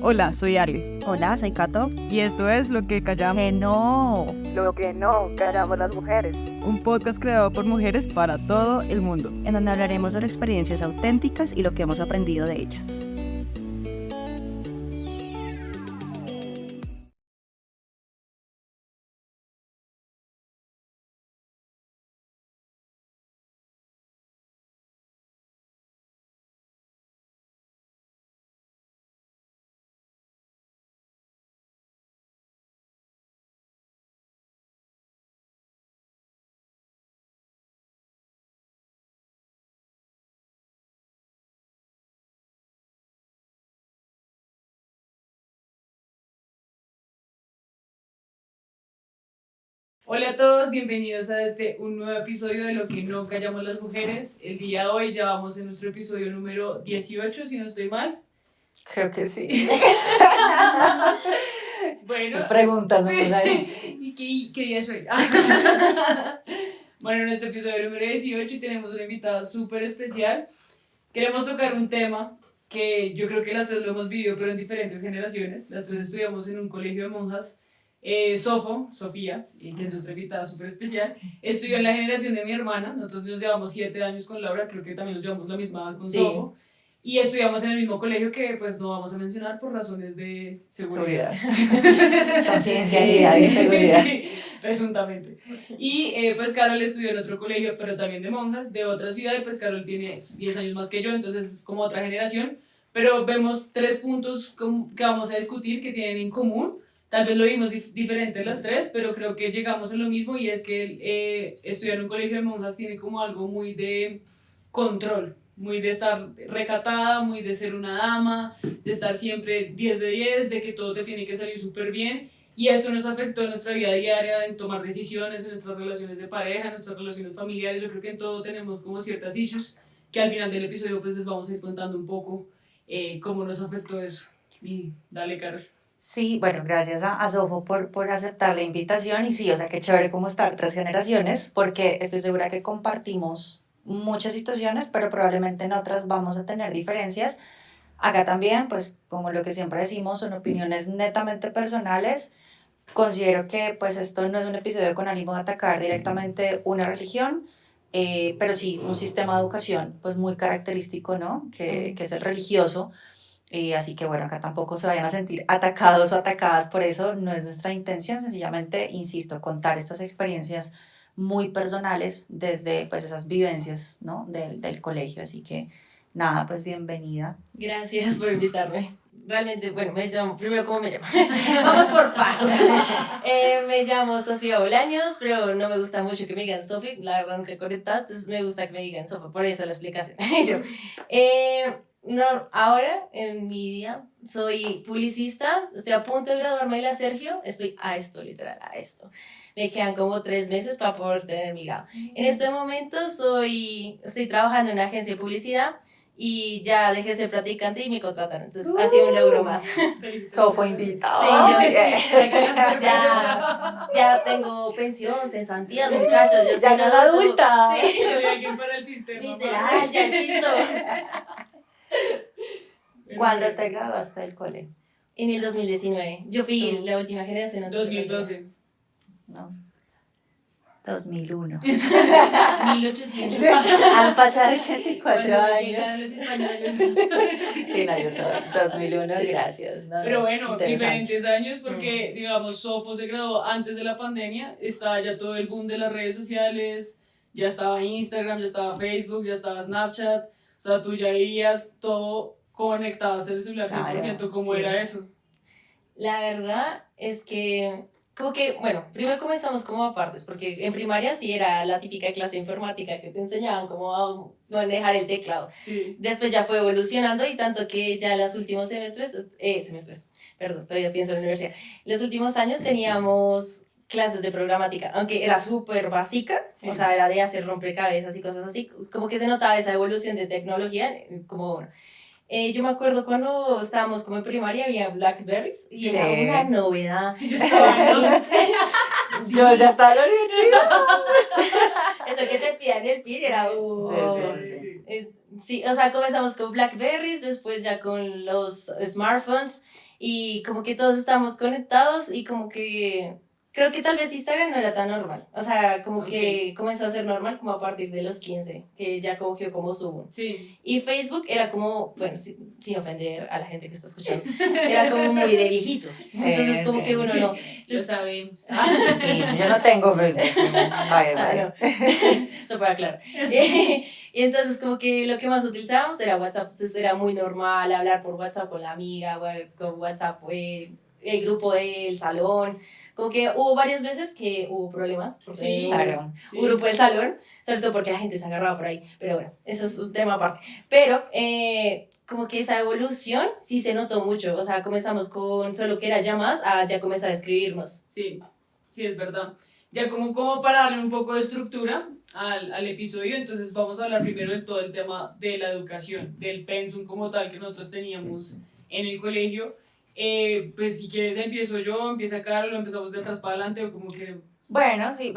Hola, soy Ari. Hola, soy Cato. Y esto es Lo que callamos. Que no. Lo que no callamos las mujeres. Un podcast creado por mujeres para todo el mundo. En donde hablaremos sobre experiencias auténticas y lo que hemos aprendido de ellas. Hola a todos, bienvenidos a un nuevo episodio de Lo que no callamos las mujeres. El día de hoy ya vamos en nuestro episodio número 18, si no estoy mal. Creo que sí. Bueno, Esas preguntas, ¿no? ¿Y qué día es hoy? Bueno, en este episodio número 18 tenemos una invitada súper especial. Queremos tocar un tema que yo creo que las tres lo hemos vivido, pero en diferentes generaciones. Las tres estudiamos en un colegio de monjas. Sofía, que es nuestra invitada súper especial, estudió en la generación de mi hermana. Nosotros nos llevamos 7 años con Laura, creo que también nos llevamos la misma con Sofo, y estudiamos en el mismo colegio que pues no vamos a mencionar por razones de seguridad. Confidencialidad y seguridad. Sí, presuntamente. Y pues Carol estudió en otro colegio, pero también de monjas, de otra ciudad, y pues Carol tiene 10 años más que yo, entonces es como otra generación, pero vemos 3 puntos que vamos a discutir que tienen en común. Tal vez lo vimos diferente las tres, pero creo que llegamos a lo mismo, y es que estudiar en un colegio de monjas tiene como algo muy de control, muy de estar recatada, muy de ser una dama, de estar siempre 10 de 10, de que todo te tiene que salir súper bien, y esto nos afectó en nuestra vida diaria, en tomar decisiones, en nuestras relaciones de pareja, en nuestras relaciones familiares. Yo creo que en todo tenemos como ciertas issues, que al final del episodio pues les vamos a ir contando un poco cómo nos afectó eso. Y dale, Carol. Sí, bueno, gracias a Sofo por aceptar la invitación. Y sí, o sea, qué chévere como estar 3 generaciones, porque estoy segura que compartimos muchas situaciones, pero probablemente en otras vamos a tener diferencias. Acá también, pues como lo que siempre decimos, son opiniones netamente personales. Considero que pues esto no es un episodio con ánimo de atacar directamente una religión, pero sí un sistema de educación pues muy característico, ¿no? Que es el religioso. Así que bueno, acá tampoco se vayan a sentir atacados o atacadas por eso, no es nuestra intención, sencillamente, insisto, contar estas experiencias muy personales desde pues esas vivencias, ¿no? del colegio. Así que nada, pues bienvenida. Gracias por invitarme. Realmente, bueno, me llamo, primero, ¿cómo me llamo? Vamos por pasos. Me llamo Sofía Bolaños, pero no me gusta mucho que me digan Sofi, la verdad nunca he conectado, entonces me gusta que me digan Sofía, por eso la explicación. No, ahora, en mi día, soy publicista, estoy a punto de graduarme de la Sergio, estoy a esto, literal, a esto. Me quedan como 3 meses para poder tener mi grado. En este momento estoy trabajando en una agencia de publicidad y ya dejé de ser practicante y me contrataron, entonces ha sido un logro más. Sofo invitado. Sí, ya tengo pensión, cesantías, muchachos. Ya soy adulta. Sí, Soy alguien para el sistema. literal, ya existo. ¿Cuándo te graduaste del cole? En el 2019. Yo fui la última generación. 2012. No. 2001. 1800. Han pasado 84 Cuando años. llegaron los españoles. Sí, no, yo soy 2001, gracias. No, Pero bueno, interesante. diferentes años, porque digamos, Sofo se graduó antes de la pandemia, estaba ya todo el boom de las redes sociales, ya estaba Instagram, ya estaba Facebook, ya estaba Snapchat, o sea, tú ya veías todo conectado al celular 100%. Claro, ¿Cómo sí. era eso? La verdad es que, como que, bueno, primero comenzamos como apartes, porque en primaria sí era la típica clase de informática que te enseñaban cómo a manejar el teclado. Sí. Después ya fue evolucionando, y tanto que ya en los últimos perdón, todavía pienso en la universidad. Los últimos años teníamos clases de programática, aunque era súper básica, Sí. o sea, era de hacer rompecabezas y cosas así, como que se notaba esa evolución de tecnología, como bueno. Yo me acuerdo cuando estábamos como en primaria, había Blackberries, y Sí. era una novedad. Yo estaba en 11. Yo ya estaba en la universidad. Eso que te piden el PIN era... Sí. Sí, o sea, comenzamos con Blackberries, después ya con los smartphones, y como que todos estábamos conectados y como que creo que tal vez Instagram no era tan normal. O sea, como que comenzó a ser normal como a partir de los 15, que ya cogió como su boom. Sí. Y Facebook era como, bueno, sin ofender a la gente que está escuchando, era como muy de viejitos. Entonces como que uno no... Lo sabemos. Sí, yo no tengo Facebook. Vaya, O sea, vaya. no. Eso para aclarar. Y entonces como que lo que más utilizábamos era WhatsApp. Entonces era muy normal hablar por WhatsApp con la amiga, con WhatsApp, el grupo del salón. Como que hubo varias veces que hubo problemas. Porque Sí, claro. un grupo del salón, sobre todo porque la gente se agarraba por ahí. Pero bueno, eso es un tema aparte. Pero como que esa evolución sí se notó mucho. O sea, comenzamos con solo que era llamadas a ya comenzar a escribirnos. Sí, sí, es verdad. Ya como para darle un poco de estructura al episodio, entonces vamos a hablar primero de todo el tema de la educación, del pensum como tal que nosotros teníamos en el colegio. Pues si quieres empiezo yo, empieza Carlos, lo empezamos de atrás para adelante o como queremos. Bueno, sí,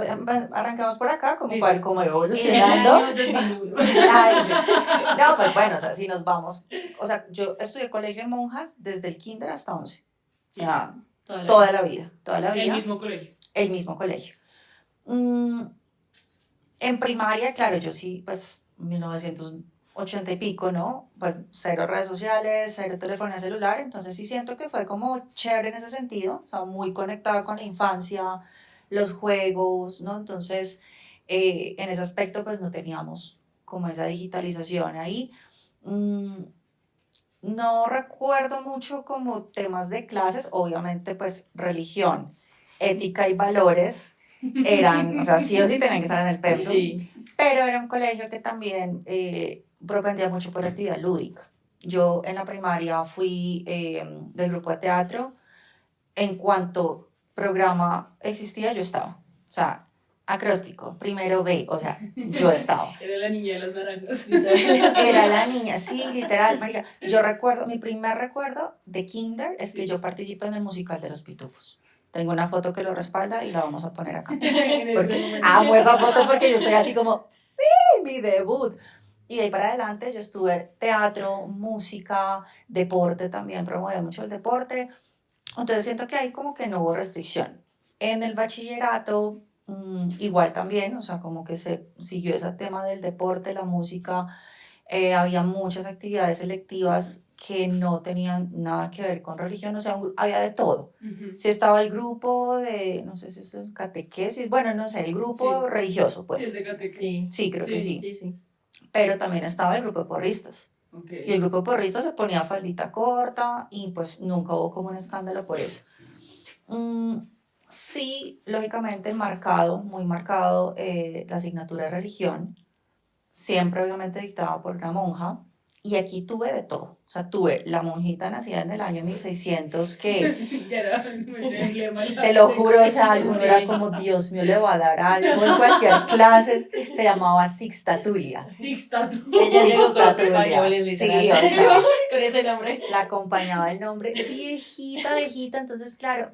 arrancamos por acá, como, Listo. como En el evolucionando. año 2001. No, pues bueno, o sea, si nos vamos, o sea, yo estudié colegio de monjas desde el kinder hasta 11. O sea, toda la vida. El mismo colegio. El mismo colegio. En primaria, claro, yo sí, pues 1980 y pico, ¿no? Pues cero redes sociales, cero telefonía celular, entonces sí siento que fue como chévere en ese sentido, o sea, muy conectada con la infancia, los juegos, ¿no? Entonces, en ese aspecto, pues no teníamos como esa digitalización ahí. No recuerdo mucho como temas de clases, obviamente, pues religión, ética y valores eran, o sea, sí o sí tenían que estar en el pensum, Sí. pero era un colegio que también propendía mucho por la actividad lúdica. Yo en la primaria fui del grupo de teatro. En cuanto programa existía, yo estaba. O sea, acróstico, primero B, o sea, yo estaba. Era la niña de las naranjas. Era la niña, sí, literal, marica. Yo recuerdo, mi primer recuerdo de kinder es que yo participé en el musical de Los Pitufos. Tengo una foto que lo respalda y la vamos a poner acá. En este Porque momento. amo esa foto porque yo estoy así como, sí, mi debut. Y de ahí para adelante yo estuve teatro, música, deporte también, promovía mucho el deporte. Entonces siento que ahí como que no hubo restricción. En el bachillerato, igual también, o sea, como que se siguió ese tema del deporte, la música. Había muchas actividades selectivas que no tenían nada que ver con religión, o sea, había de todo. Ujú. Si estaba el grupo de, no sé si es el catequesis, bueno, no sé, el grupo Sí. religioso, Sí, pues. es de catequesis. Sí, creo que sí. Sí, sí. Pero también estaba el grupo de porristas. Ok. Y el grupo de porristas se ponía faldita corta y pues nunca hubo como un escándalo por eso. Sí, lógicamente marcado, muy marcado la asignatura de religión, siempre obviamente dictada por una monja. Y aquí tuve de todo. O sea, tuve la monjita nacida en el año 1600 que, Ya era mucho emblema. te lo juro, o sea, alguno Sí. era como, Dios mío, le va a dar algo en cualquier clase. Se llamaba Sixtatulia. Sixtato. Ella llegó con los Sixtatulia. españoles, Sí, literal. o sea, Con ese nombre. la acompañaba el nombre, viejita, viejita, entonces claro,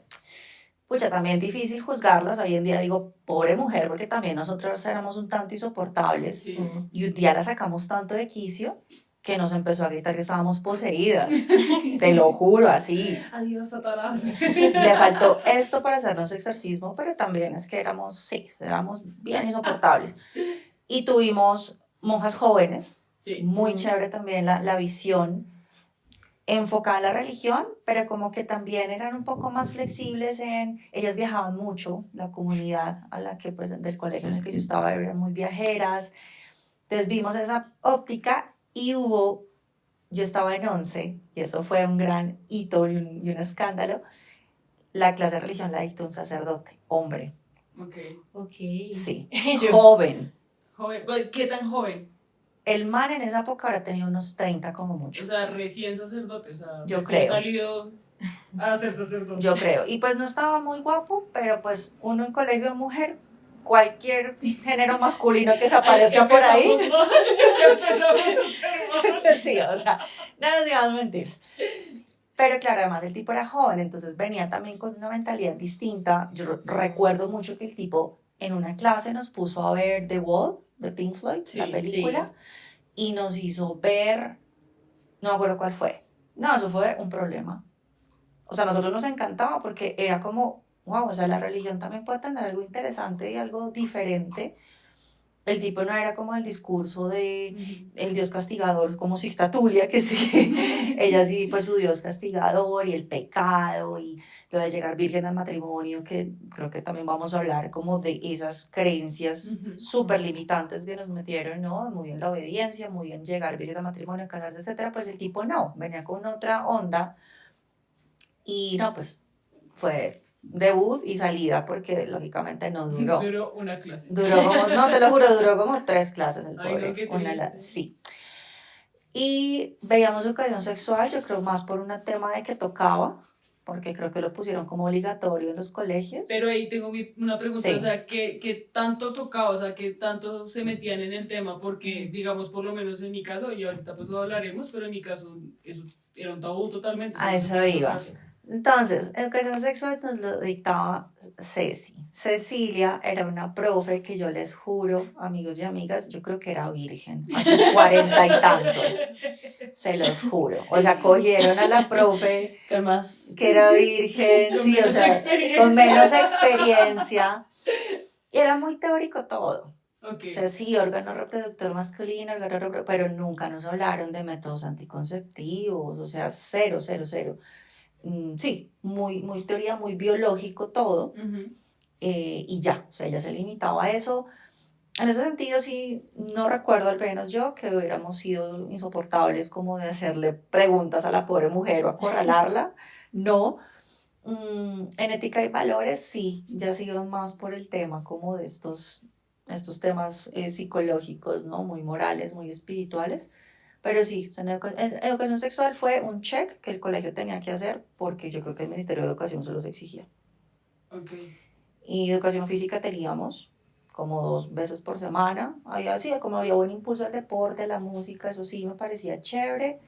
pucha, también difícil juzgarlos, hoy en día digo, pobre mujer, porque también nosotros éramos un tanto insoportables, Sí. y un día la sacamos tanto de quicio, que nos empezó a gritar que estábamos poseídas, te lo juro, así, Adiós, Satanás. le faltó esto para hacernos exorcismo, pero también es que éramos bien insoportables, y tuvimos monjas jóvenes, Sí. muy chévere también la visión enfocada en la religión, pero como que también eran un poco más flexibles ellas viajaban mucho, la comunidad a la que, pues, del colegio en el que yo estaba, eran muy viajeras, entonces vimos esa óptica y yo estaba en 11, y eso fue un gran hito y un escándalo, la clase de religión la dictó un sacerdote, hombre, Ok. Ok. sí, Yo- joven. Joven. ¿Qué tan joven? El man en esa época habrá tenido unos 30 como O mucho. sea, recién sacerdote. O sea, Yo recién creo. salido a ser sacerdote. Yo creo. Y pues no estaba muy guapo, pero pues uno en colegio de mujer, cualquier género masculino que se aparezca por ahí. Empezamos súper mal. Sí, o sea, no nos digamos mentiras. Pero claro, además el tipo era joven, entonces venía también con una mentalidad distinta. Yo recuerdo mucho que el tipo en una clase nos puso a ver The Wall, de Pink Floyd, Sí, la película, y nos hizo ver, no me acuerdo cuál fue. No, eso fue un problema. o sea, a nosotros nos encantaba porque era como, wow, o sea, la religión también puede tener algo interesante y algo diferente. El tipo no era como el discurso de el Dios castigador, como Sista Tulia, que sí, ella sí, pues su Dios castigador y el pecado y lo de llegar virgen al matrimonio, que creo que también vamos a hablar como de esas creencias súper limitantes que nos metieron, ¿no? Muy en la obediencia, muy en llegar virgen al matrimonio, casarse, etcétera. Pues el tipo no, venía con otra onda y no, pues fue debut y salida porque lógicamente no duró. Duró una clase. Duró como, no te lo juro, duró como 3 clases el Ay, pobre. no, qué triste. Sí. Y veíamos educación sexual, yo creo más por un tema de que tocaba, porque creo que lo pusieron como obligatorio en los colegios. Pero ahí tengo una pregunta, Sí. o sea, ¿qué tanto tocaba, o sea, qué tanto se metían en el tema? Porque, digamos, por lo menos en mi caso, y ahorita pues lo hablaremos, pero en mi caso eso era un tabú totalmente. A eso iba. Entonces, educación sexual nos lo dictaba Ceci. Cecilia era una profe que yo les juro, amigos y amigas, yo creo que era virgen, a sus 40 y tantos, se los juro. O sea, cogieron a la profe ¿Qué más? que era virgen, Con sí, o menos sea, experiencia. con menos experiencia. Y era muy teórico todo. Ok. O sea, sí, órgano reproductor masculino, pero nunca nos hablaron de métodos anticonceptivos, o sea, cero, cero, cero. Sí, muy teoría, muy biológico todo, Ujú. y ya, o sea, ella se limitaba a eso. En ese sentido, sí, no recuerdo, al menos yo, que hubiéramos sido insoportables como de hacerle preguntas a la pobre mujer o acorralarla, no. En ética y valores, sí, ya siguen más por el tema como de estos temas psicológicos, ¿no? Muy morales, muy espirituales. Pero sí, o sea, educación sexual fue un check que el colegio tenía que hacer porque yo creo que el Ministerio de Educación se los exigía. Ok. Y educación física teníamos como 2 veces por semana. Como había buen impulso al deporte, a la música, eso sí me parecía chévere.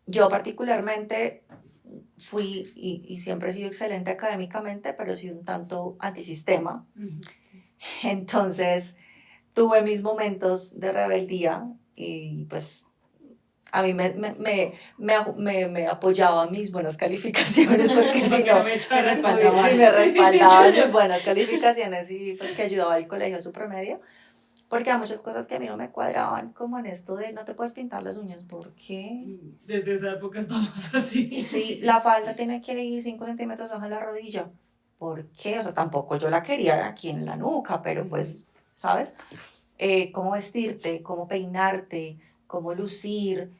Yo particularmente fui y siempre he sido excelente académicamente, pero sí un tanto antisistema. Ujú. Entonces tuve mis momentos de rebeldía y pues a mí me apoyaba mis buenas calificaciones porque si Porque no, me echaran respaldaba. muy sí bien. me respaldaba sus buenas calificaciones y pues que ayudaba al colegio a su promedio, porque hay muchas cosas que a mí no me cuadraban, como en esto de no te puedes pintar las uñas, ¿por qué? Desde esa época estamos así. Sí, la falda tiene que ir 5 centímetros bajo la rodilla, ¿por qué? O sea, tampoco yo la quería aquí en la nuca, pero pues, ¿sabes? Cómo vestirte, cómo peinarte, cómo lucir,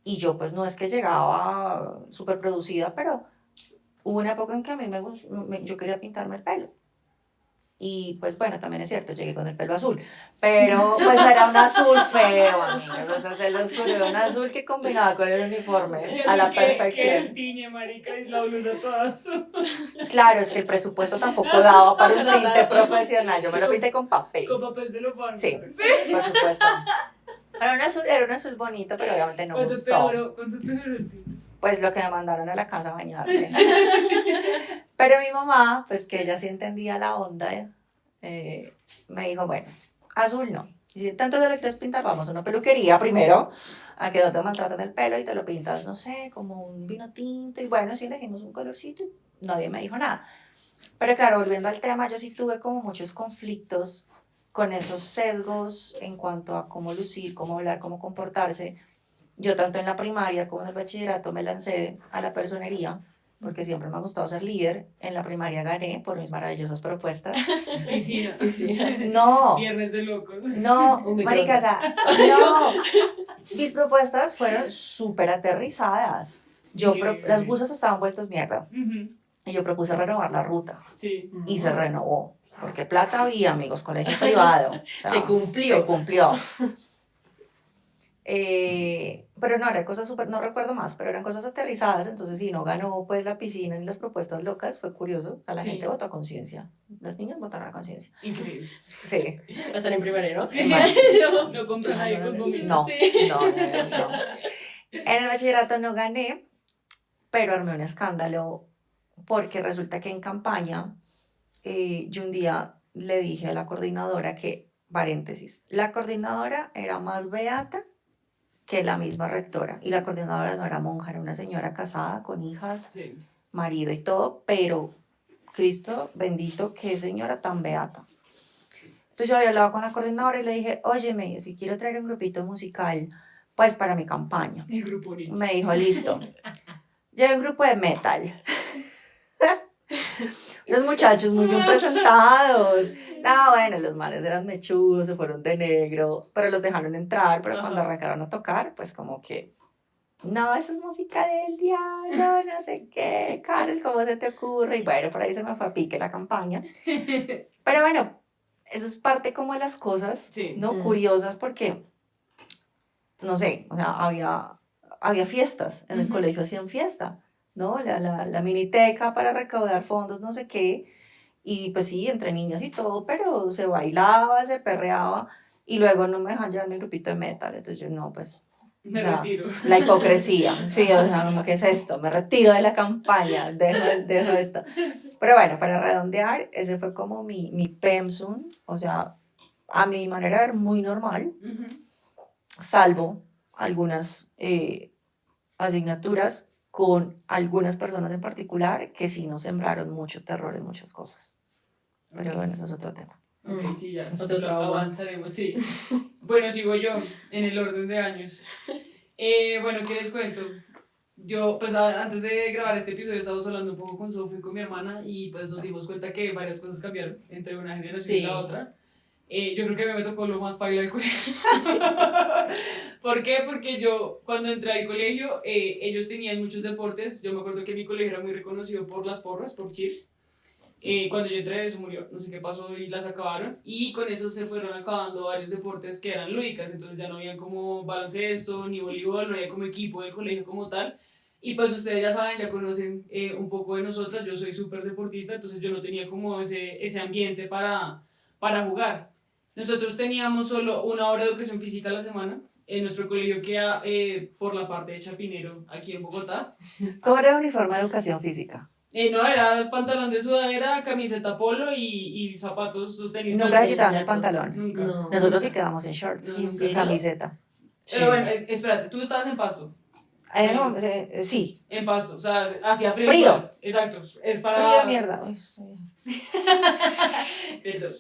y yo pues no es que llegaba súper producida, pero hubo una época en que a mí yo quería pintarme el pelo. Y pues bueno, también es cierto, llegué con el pelo azul, pero pues no era un azul feo, amigos, o sea, se los juro, era un azul que combinaba con el uniforme a la Que perfección. destiñe, marica, y la blusa toda azul. Claro, es que el presupuesto tampoco daba para un tinte profesional, yo me lo pinté con papel, Con papel celofán. Sí. por supuesto. Era un azul bonito, pero obviamente no ¿Cuánto te gustó. duró? ¿Cuánto te duró el tinte? Pues lo que me mandaron a la casa a bañarme. Pero mi mamá, pues que ella sí entendía la onda, me dijo, bueno, azul no. Y si tanto te lo quieres pintar, vamos a una peluquería primero, a que no te maltraten el pelo y te lo pintas, no sé, como un vino tinto. Y bueno, sí elegimos un colorcito y nadie me dijo nada. Pero claro, volviendo al tema, yo sí tuve como muchos conflictos con esos sesgos en cuanto a cómo lucir, cómo hablar, cómo comportarse. Yo tanto en la primaria como en el bachillerato me lancé a la personería, porque siempre me ha gustado ser líder. En la primaria gané por mis maravillosas propuestas. Piscina. No, Viernes de locos. no, Un marica, o sea, no. Mis propuestas fueron súper aterrizadas. Sí. Las buses estaban vueltas mierda. Ujú. Y yo propuse renovar la ruta. Sí. Y se renovó. Porque plata había, amigos, colegio privado. O sea, Se cumplió. Se cumplió. Pero no, eran cosas súper, no recuerdo más, pero eran cosas aterrizadas. Entonces, si no ganó pues la piscina ni las propuestas locas, fue curioso. A la Sí. gente votó a conciencia. Los niños votaron a conciencia. Increíble. Sí. Va a estar en primaria, ¿no? Yo no compras ahí con gomitas. No, Sí. no. En el bachillerato no gané, pero armé un escándalo porque resulta que en campaña yo un día le dije a la coordinadora que, paréntesis, la coordinadora era más beata que la misma rectora. Y la coordinadora no era monja, era una señora casada con hijas, Sí. marido y todo, pero Cristo bendito, qué señora tan beata. Entonces yo había hablado con la coordinadora y le dije, óyeme, si quiero traer un grupito musical, pues para mi campaña. El grupo nicho. Me dijo, listo. Llevé un grupo de metal. Los muchachos muy bien presentados. No, bueno, los males eran mechudos, se fueron de negro, pero los dejaron entrar, pero cuando Ajá. arrancaron a tocar, pues como que, no, eso es música del diablo, no sé qué, Carlos, ¿cómo se te ocurre? Y bueno, por ahí se me fue a pique la campaña. Pero bueno, eso es parte como de las cosas, Sí. ¿no? Curiosas porque, no sé, o sea, había fiestas, en el Ujú. colegio hacían fiesta, ¿no? La miniteca para recaudar fondos, no sé qué, y pues sí, entre niñas y todo, pero se bailaba, se perreaba, y luego no me dejan llevar mi grupito de metal, entonces yo, no, pues, Me o sea, retiro. la hipocresía, sí, o sea, como, ¿qué es esto? Me retiro de la campaña, dejo esto. Pero bueno, para redondear, ese fue como mi pensum, o sea, a mi manera de ver muy normal, Ujú. salvo algunas asignaturas con algunas personas en particular que sí nos sembraron mucho terror en muchas cosas. Pero bueno, eso es otro tema. Ok, sí, ya. Otro lo trauma. avanzaremos, sí. Bueno, sigo yo en el orden de años. Bueno, ¿qué les cuento? Yo, pues antes de grabar este episodio, estábamos hablando un poco con Sofía y con mi hermana y pues nos dimos cuenta que varias cosas cambiaron entre una generación y Sí. la otra. Yo creo que me tocó lo más paila del colegio. ¿Por qué? Porque yo, cuando entré al colegio, ellos tenían muchos deportes. Yo me acuerdo que mi colegio era muy reconocido por las porras, por cheers. Cuando yo entré, eso murió, no sé qué pasó y las acabaron. Y con eso se fueron acabando varios deportes que eran lúdicas. Entonces ya no había como baloncesto ni voleibol, no había como equipo del colegio como tal. Y pues ustedes ya saben, ya conocen un poco de nosotras. Yo soy súper deportista, entonces yo no tenía como ese ambiente para jugar. Nosotros teníamos solo una hora de educación física a la semana. Nuestro colegio queda por la parte de Chapinero, aquí en Bogotá. ¿Cómo era el uniforme de educación física? No, era pantalón de sudadera, camiseta polo y zapatos, los tenis. Nunca blancos. se quitaban el pantalón. Nunca. No. Nosotros sí quedamos en shorts, No, ¿En nunca. serio? camiseta. Pero bueno, espérate, tú estabas en Pasto. En ese momento, sí, En Pasto, o sea, hacía frío. Frío. Exacto. Es para... frío de mierda. Uy, sí. Perdón.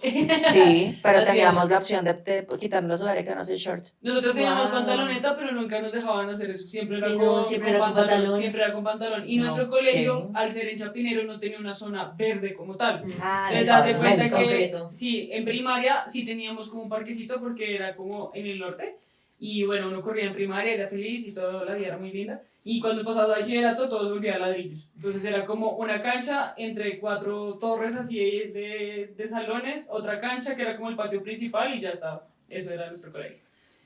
Sí, pero Así teníamos es. la opción de quitarnos la sudadera y quedarnos en shorts. Nosotros teníamos Wow. pantaloneta, pero nunca nos dejaban hacer eso. Siempre era, Sí, con, no, siempre era con pantalón. Siempre era con pantalón. Y No, nuestro colegio, ¿qué? al ser en Chapinero, no tenía una zona verde como tal. Ah, Entonces, haz de cuenta que, Concreto. sí, en primaria sí teníamos como un parquecito porque era como en el norte. Y bueno, uno corría en primaria, era feliz y toda la vida era muy linda. Y cuando pasaba a bachillerato, todo se volvía ladrillos. Entonces era como una cancha entre 4 torres así de salones, otra cancha que era como el patio principal y ya estaba. Eso era nuestro colegio.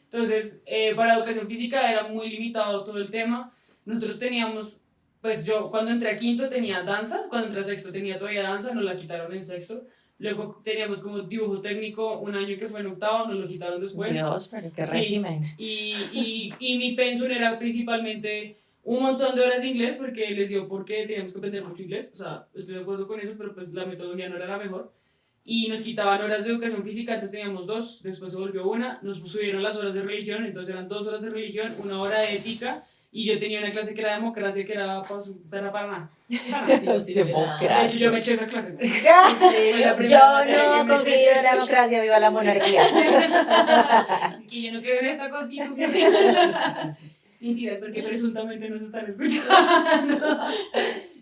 Entonces, para educación física era muy limitado todo el tema. Nosotros teníamos, pues yo cuando entré a quinto tenía danza, cuando entré a sexto tenía todavía danza, nos la quitaron en sexto. Luego teníamos como dibujo técnico un año que fue en octavo, nos lo quitaron después. Dios, pero qué Sí. régimen. Y mi pensum era principalmente un montón de horas de inglés porque les dio porque teníamos que aprender mucho inglés. O sea, estoy de acuerdo con eso, pero pues la metodología no era la mejor. Y nos quitaban horas de educación física, antes teníamos 2, después se volvió 1. Nos subieron las horas de religión, entonces eran 2 horas de religión, 1 hora de ética. Y yo tenía una clase que era democracia, que era para nada. De hecho, yo me eché esa clase. Yo no confío en la democracia, viva la monarquía. Que yo no creo en esta constitución. Mentiras, porque presuntamente nos están escuchando.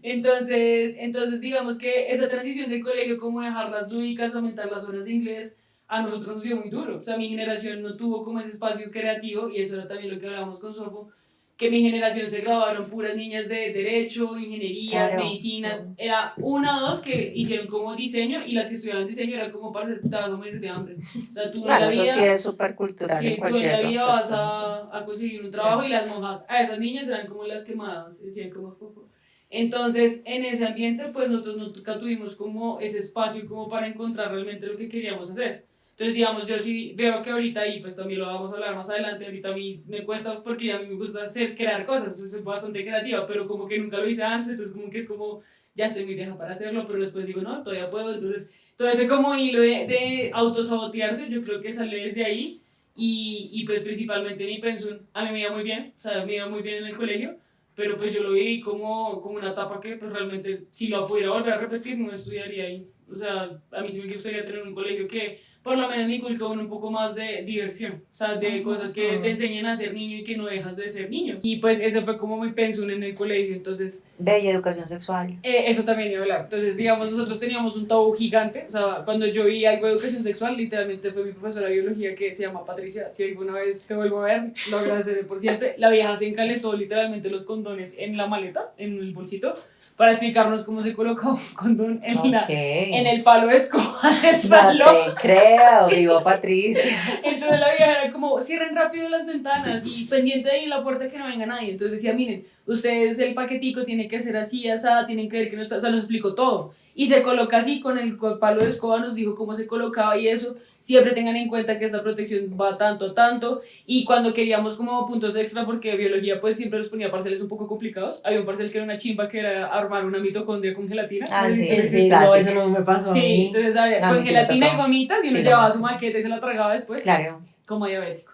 Entonces, digamos que esa transición del colegio, como dejar las lúdicas, aumentar las horas de inglés, a nosotros nos dio muy duro. O sea, mi generación no tuvo como ese espacio creativo, y eso era también lo que hablábamos con Sofo, que mi generación se graduaron puras niñas de derecho, ingenierías, Claro. medicinas. Era 1 o 2 que hicieron como diseño, y las que estudiaban diseño era como para te vas a morir de hambre. O sea, tú Claro, en la eso vida... sí es súper cultural Sí, en tú en cualquier la vida vas aspecto. a conseguir un trabajo y las monjas, a esas niñas eran como las quemadas, decían como poco. Entonces, en ese ambiente, pues nosotros nunca tuvimos como ese espacio como para encontrar realmente lo que queríamos hacer. Entonces, digamos, yo sí veo que ahorita, y pues también lo vamos a hablar más adelante, ahorita a mí me cuesta porque a mí me gusta crear cosas, soy bastante creativa, pero como que nunca lo hice antes, entonces como que es como, ya estoy muy vieja para hacerlo, pero después digo, no, todavía puedo, entonces todo ese como hilo de autosabotearse, yo creo que sale desde ahí. y pues principalmente mi pensum, a mí me iba muy bien, o sea, me iba muy bien en el colegio, pero pues yo lo vi como una etapa que pues realmente si lo pudiera volver a repetir no estudiaría ahí. O sea, a mí sí me gustaría tener un colegio que por lo menos me inculque un poco más de diversión, o sea, de cosas que te enseñen a ser niño y que no dejas de ser niño. Y pues ese fue como mi pensum en el colegio, entonces Bella educación sexual. eso también iba a hablar. Entonces, digamos, nosotros teníamos un tabú gigante. O sea, cuando yo vi algo de educación sexual, literalmente fue mi profesora de biología que se llama Patricia. Si alguna vez te vuelvo a ver, lo agradeceré por siempre. La vieja se encalentó literalmente los condones en la maleta, en el bolsito, para explicarnos cómo se coloca un condón en el palo de escoba del No salón. te creo, vivo Patricia. Entonces la vieja era como, cierren rápido las ventanas y pendiente de ahí la puerta que no venga nadie. Entonces decía, miren, ustedes el paquetico tiene que ser así, asada, tienen que ver que no está, o sea, nos explicó todo. Y se coloca así con el palo de escoba, nos dijo cómo se colocaba y eso. Siempre tengan en cuenta que esta protección va tanto, tanto. Y cuando queríamos como puntos extra, porque biología pues siempre nos ponía parceles un poco complicados. Había un parcel que era una chimba, que era armar una mitocondria con gelatina. Ah, sí, Sí, no, eso no me pasó a Sí, mí. entonces había A mí con sí me gelatina y tocó. gomitas y uno Sí, lo llevaba máximo. su maqueta y se la tragaba después. Claro. Como diabético.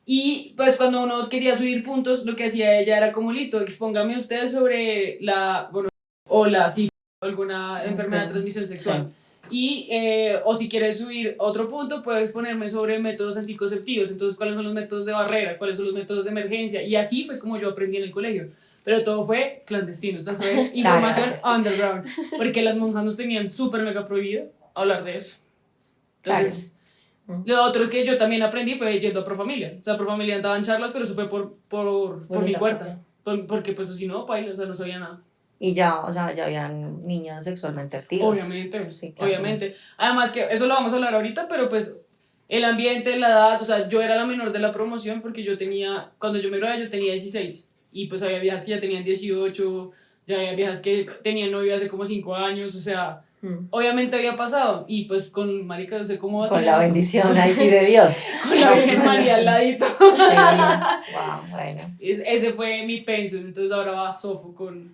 Y pues cuando uno quería subir puntos, lo que hacía ella era como, listo, expóngame usted sobre la gonorrea o la sífilis o alguna enfermedad de transmisión sexual. Y, o si quieres subir otro punto, puedes ponerme sobre métodos anticonceptivos. Entonces, ¿cuáles son los métodos de barrera? ¿Cuáles son los métodos de emergencia? Y así fue como yo aprendí en el colegio. Pero todo fue clandestino, esto fue información underground. Porque las monjas nos tenían súper mega prohibido hablar de eso. Entonces... Lo otro que yo también aprendí fue yendo a Profamilia. O sea, Profamilia andaba en charlas, pero eso fue por mi cuarta. Porque pues si no, paila, o sea, no sabía nada. Y ya, o sea, ya habían niños sexualmente activos. Obviamente, Sí, claro. obviamente. Además que eso lo vamos a hablar ahorita, pero pues el ambiente, la edad, o sea, yo era la menor de la promoción porque yo tenía, cuando yo me gradué yo tenía 16. Y pues había viejas que ya tenían 18, ya había viejas que tenían novio hace como 5 años, o sea... Obviamente había pasado, y pues con marica, no sé cómo va a ser. Con la bendición ahí sí de Dios. Con la Virgen María al ladito. Sí, wow, bueno. Ese fue mi pensum, entonces ahora va Sofo con...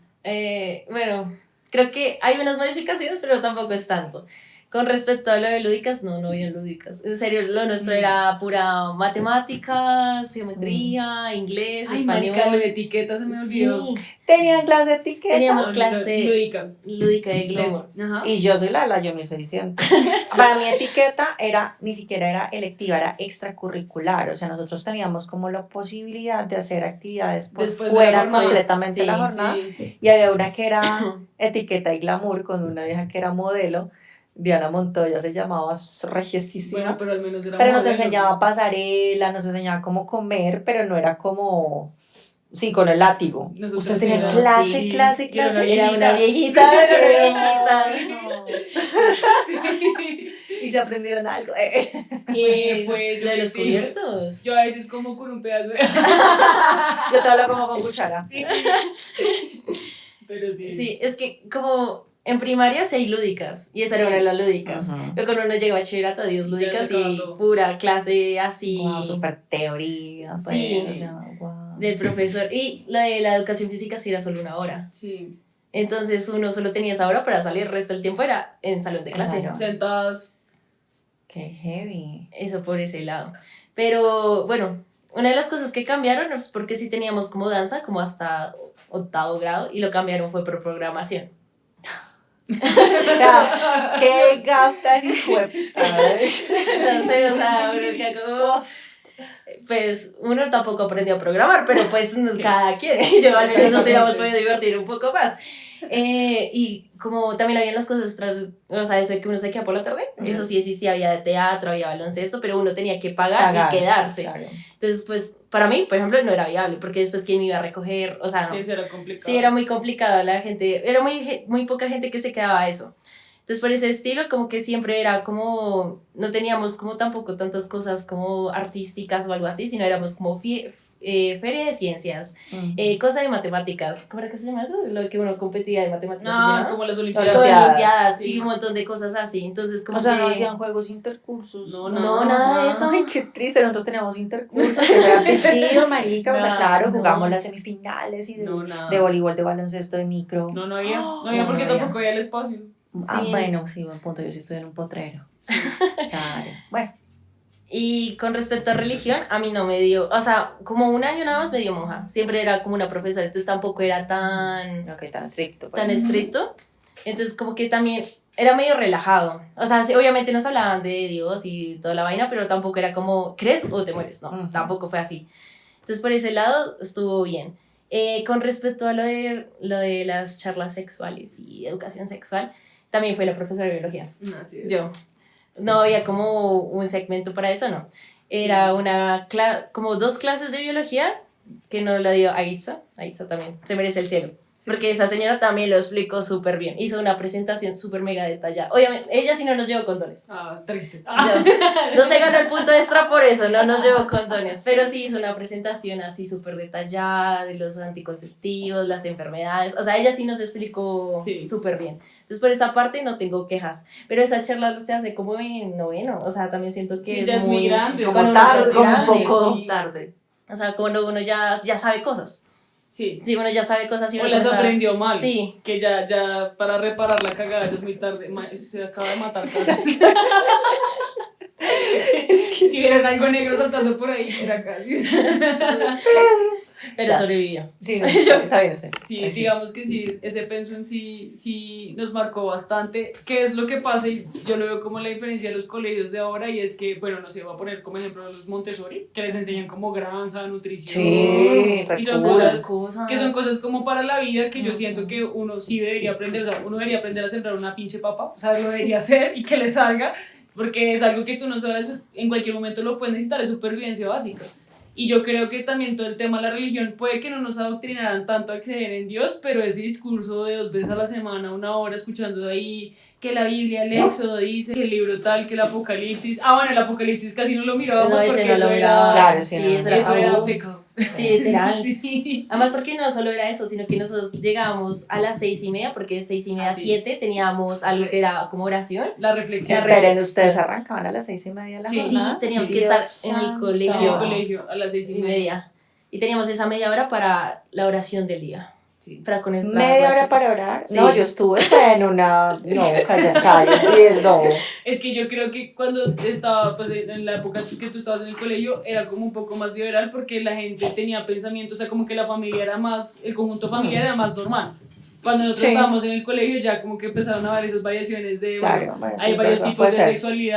Bueno, creo que hay unas modificaciones, pero tampoco es tanto. Con respecto a lo de lúdicas, no había lúdicas. En serio, lo nuestro era pura matemáticas, geometría, inglés, Ay, español. marica, lo de etiqueta se me olvidó. Sí, Tenían clase de etiqueta. teníamos clase Lúdica. lúdica de Globo. Ajá. Y yo soy la del año 1600. Para mí etiqueta ni siquiera era electiva, era extracurricular. O sea, nosotros teníamos como la posibilidad de hacer actividades por Después de fuera la jornada. completamente de la Sí, jornada. Sí. Y había una que era etiqueta y glamour con una vieja que era modelo. Diana Montoya se llamaba, regiesísima. Bueno, pero al menos era Pero nos modelo. enseñaba pasarela, nos enseñaba cómo comer, pero no era como... Sí, con el látigo. Nosotros Usted tenía sí, clase, sí. clase, Yo era clase. Era una viejita, era una viejita. Y se aprendieron algo. Pues Lo de los sí. cubiertos. Yo a veces como con un pedazo de... Yo te hablo como con cuchara. Sí. Pero sí. Sí, es que como en primaria sí hay lúdicas, y esa era una de las lúdicas. Ajá. Pero cuando uno llega a bachillerato, adiós lúdicas se y acabó. pura clase así Wow, súper teoría. Pues, Sí. o sea, wow. del profesor. Y la de la educación física sí era solo una hora. Sí. Entonces uno solo tenía esa hora para salir, el resto del tiempo era en salón de clase. Exacto. Sentadas. Qué heavy. Eso por ese lado. Pero bueno, una de las cosas que cambiaron es porque sí teníamos como danza, como hasta 8º grado, y lo cambiaron fue por programación. O sea, qué gap tan hijueputa, No sé, o sea, uno queda como... Pues uno tampoco aprendió a programar, pero pues cada quien. Yo al menos nos hubiéramos podido divertir un poco más. Y como también habían las cosas o sea, eso de que uno se queda por la tarde, eso sí existía, había de teatro, había baloncesto, pero uno tenía que pagar y quedarse. Claro. Entonces, pues, para mí, por ejemplo, no era viable, porque después, ¿quién me iba a recoger? O sea, no. Sí, eso era complicado. Sí, era muy complicado, la gente, era muy poca gente que se quedaba a eso. Entonces, por ese estilo, como que siempre era como, no teníamos como tampoco tantas cosas como artísticas o algo así, sino éramos como feria de ciencias, cosa de matemáticas. ¿Cómo era que se llama eso? Lo que uno competía de matemáticas. No, como las Olimpiadas. Olimpiadas Sí. y un montón de cosas así. Entonces, como O sea, que... no hacían juegos intercursos. No, nada de eso. Ay, qué triste. Nosotros teníamos intercursos. Que era vestido, marica. O sea, No, claro, no. jugamos las semifinales y No, nada. de voleibol, de baloncesto, de micro. No había. No había No porque había. tampoco había el espacio. Ah, Sí. bueno, sí, buen punto. Yo sí estoy en un potrero. Claro. Bueno. Y con respecto a religión, a mí no me dio, o sea, como un año nada más me dio monja. Siempre era como una profesora, entonces tampoco era tan, Ok, tan estricto. pues. tan estricto. Entonces como que también era medio relajado. O sea, sí, obviamente nos hablaban de Dios y toda la vaina, pero tampoco era como, ¿crees o te mueres? No, Ujú. tampoco fue así. Entonces por ese lado estuvo bien. Con respecto a lo de las charlas sexuales y educación sexual, también fue la profesora de biología. Así es. Yo. No había como un segmento para eso, no. Era como 2 clases de biología que nos la dio Aitza. Aitza también se merece el cielo. Porque esa señora también lo explicó súper bien. Hizo una presentación súper mega detallada. Obviamente, ella sí no nos llevó condones. Ah, triste. No se ganó el punto extra por eso, no nos llevó condones. Pero sí hizo una presentación así súper detallada de los anticonceptivos, las enfermedades. O sea, ella sí nos explicó Sí. súper bien. Entonces, por esa parte no tengo quejas. Pero esa charla se hace como en noveno. O sea, también siento que Sí, es ya es muy grande. Como cuando tarde, uno ya es como un grande, poco sí. tarde. O sea, cuando uno ya sabe cosas. Sí. Sí, uno ya sabe cosas y O uno las ya sabe- aprendió mal. Sí. Que ya para reparar la cagada ya es muy tarde. Se acaba de matar. Si vieran algo negro saltando por ahí, era casi. Pero Ya. sobrevivió. Sí, no, está bien, sí. Sí, digamos que sí, ese pensum sí nos marcó bastante. ¿Qué es lo que pasa? Y yo lo veo como la diferencia de los colegios de ahora, y es que, bueno, no sé, voy a poner como ejemplo a los Montessori, que les enseñan como granja, nutrición. Sí, y son recursos. cosas que son cosas como para la vida, que yo siento que uno sí debería aprender. O sea, uno debería aprender a sembrar una pinche papa, o sea, lo debería hacer y que le salga, porque es algo que tú no sabes, en cualquier momento lo puedes necesitar, es supervivencia básica. Y yo creo que también todo el tema de la religión, puede que no nos adoctrinaran tanto a creer en Dios, pero ese discurso de 2 veces a la semana, 1 hora, escuchando ahí que la Biblia, el Éxodo dice, que el libro tal, que el Apocalipsis. Ah, bueno, el Apocalipsis casi no lo mirábamos No, ese porque no eso lo era... miraba. Claro, sí, Sí, no. eso era Eso era tabú. pecado. Sí, literal. Sí. Además, porque no solo era eso, sino que nosotros llegábamos a las 6:30, porque de 6:30 a sí. 7 teníamos algo que era como oración. La reflexión. Esperen, ¿ustedes arrancaban a las 6:30 de la Sí. jornada? Sí, teníamos que Dios estar en el santo. colegio. En el colegio, a las 6:30. 6:30. Y teníamos esa media hora para la oración del día. Sí. Para conectar. ¿Media la hora chica. para orar? Sí. No, yo estuve en una... No, calla, no. Es que yo creo que cuando estaba, pues en la época que tú estabas en el colegio, era como un poco más liberal, porque la gente tenía pensamientos, o sea, como que la familia era más, el conjunto familiar era más normal. Cuando nosotros Sí. estábamos en el colegio, ya como que empezaron a ver esas variaciones de, bueno, Claro, bueno, hay sí, varios es verdad, tipos puede de ser.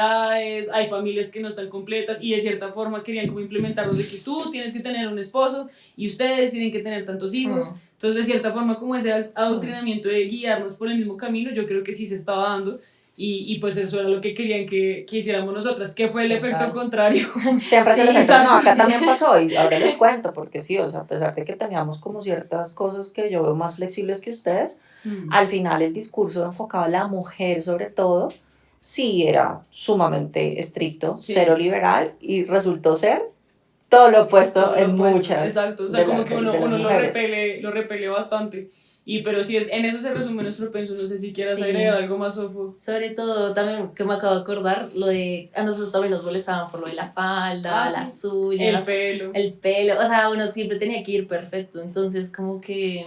sexualidades, hay familias que no están completas, y de cierta forma querían como implementarlos de que tú tienes que tener un esposo y ustedes tienen que tener tantos hijos. Entonces, de cierta forma, como ese adoctrinamiento de guiarnos por el mismo camino, yo creo que sí se estaba dando, y pues eso era lo que querían que hiciéramos nosotras, que fue el Total. efecto contrario. Siempre se Sí, lo efecto. No, acá sí. también pasó y ahora les cuento, porque sí, o sea, a pesar de que teníamos como ciertas cosas que yo veo más flexibles que ustedes, al final el discurso enfocado a la mujer sobre todo, sí era sumamente estricto, Sí. cero liberal, y resultó ser todo lo opuesto Todo lo en opuesto, muchas exacto, o sea, de como la- que de uno las lo mujeres. repele bastante. Pero sí, en eso se resume nuestro pensum. No sé si quieras Sí. agregar algo más, Sofo. Sobre todo, también que me acabo de acordar, lo de. A nosotros también nos molestaban por lo de la falda, Ah, sí. las El uñas, pelo. el pelo. O sea, uno siempre tenía que ir perfecto. Entonces, como que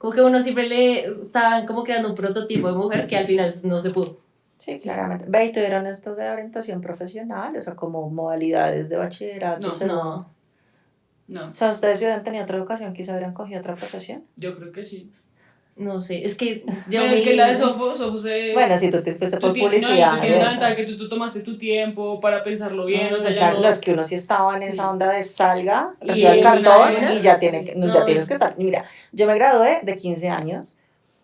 uno siempre le estaban como creando un prototipo de mujer que al final no se pudo. Sí, claramente. Ve, y tuvieron estos de orientación profesional, o sea, como modalidades de bachillerato, No, segundo. No. No, O sea, ustedes si hubieran tenido otra educación, quizá hubieran cogido otra profesión. yo creo que sí. No sé, es que yo Pero es que la de Sofo se... Bueno, si tú te fuiste tú por tienes, publicidad. tú y tienes la eso. ventaja que tú tomaste tu tiempo para pensarlo bien, o sea, ya Claro, no... no, es que uno sí estaba en esa Sí. onda de salga, Y reciba el en cartón una- y ya, tiene que, no, No, ya tienes que estar. Mira, yo me gradué de 15 años,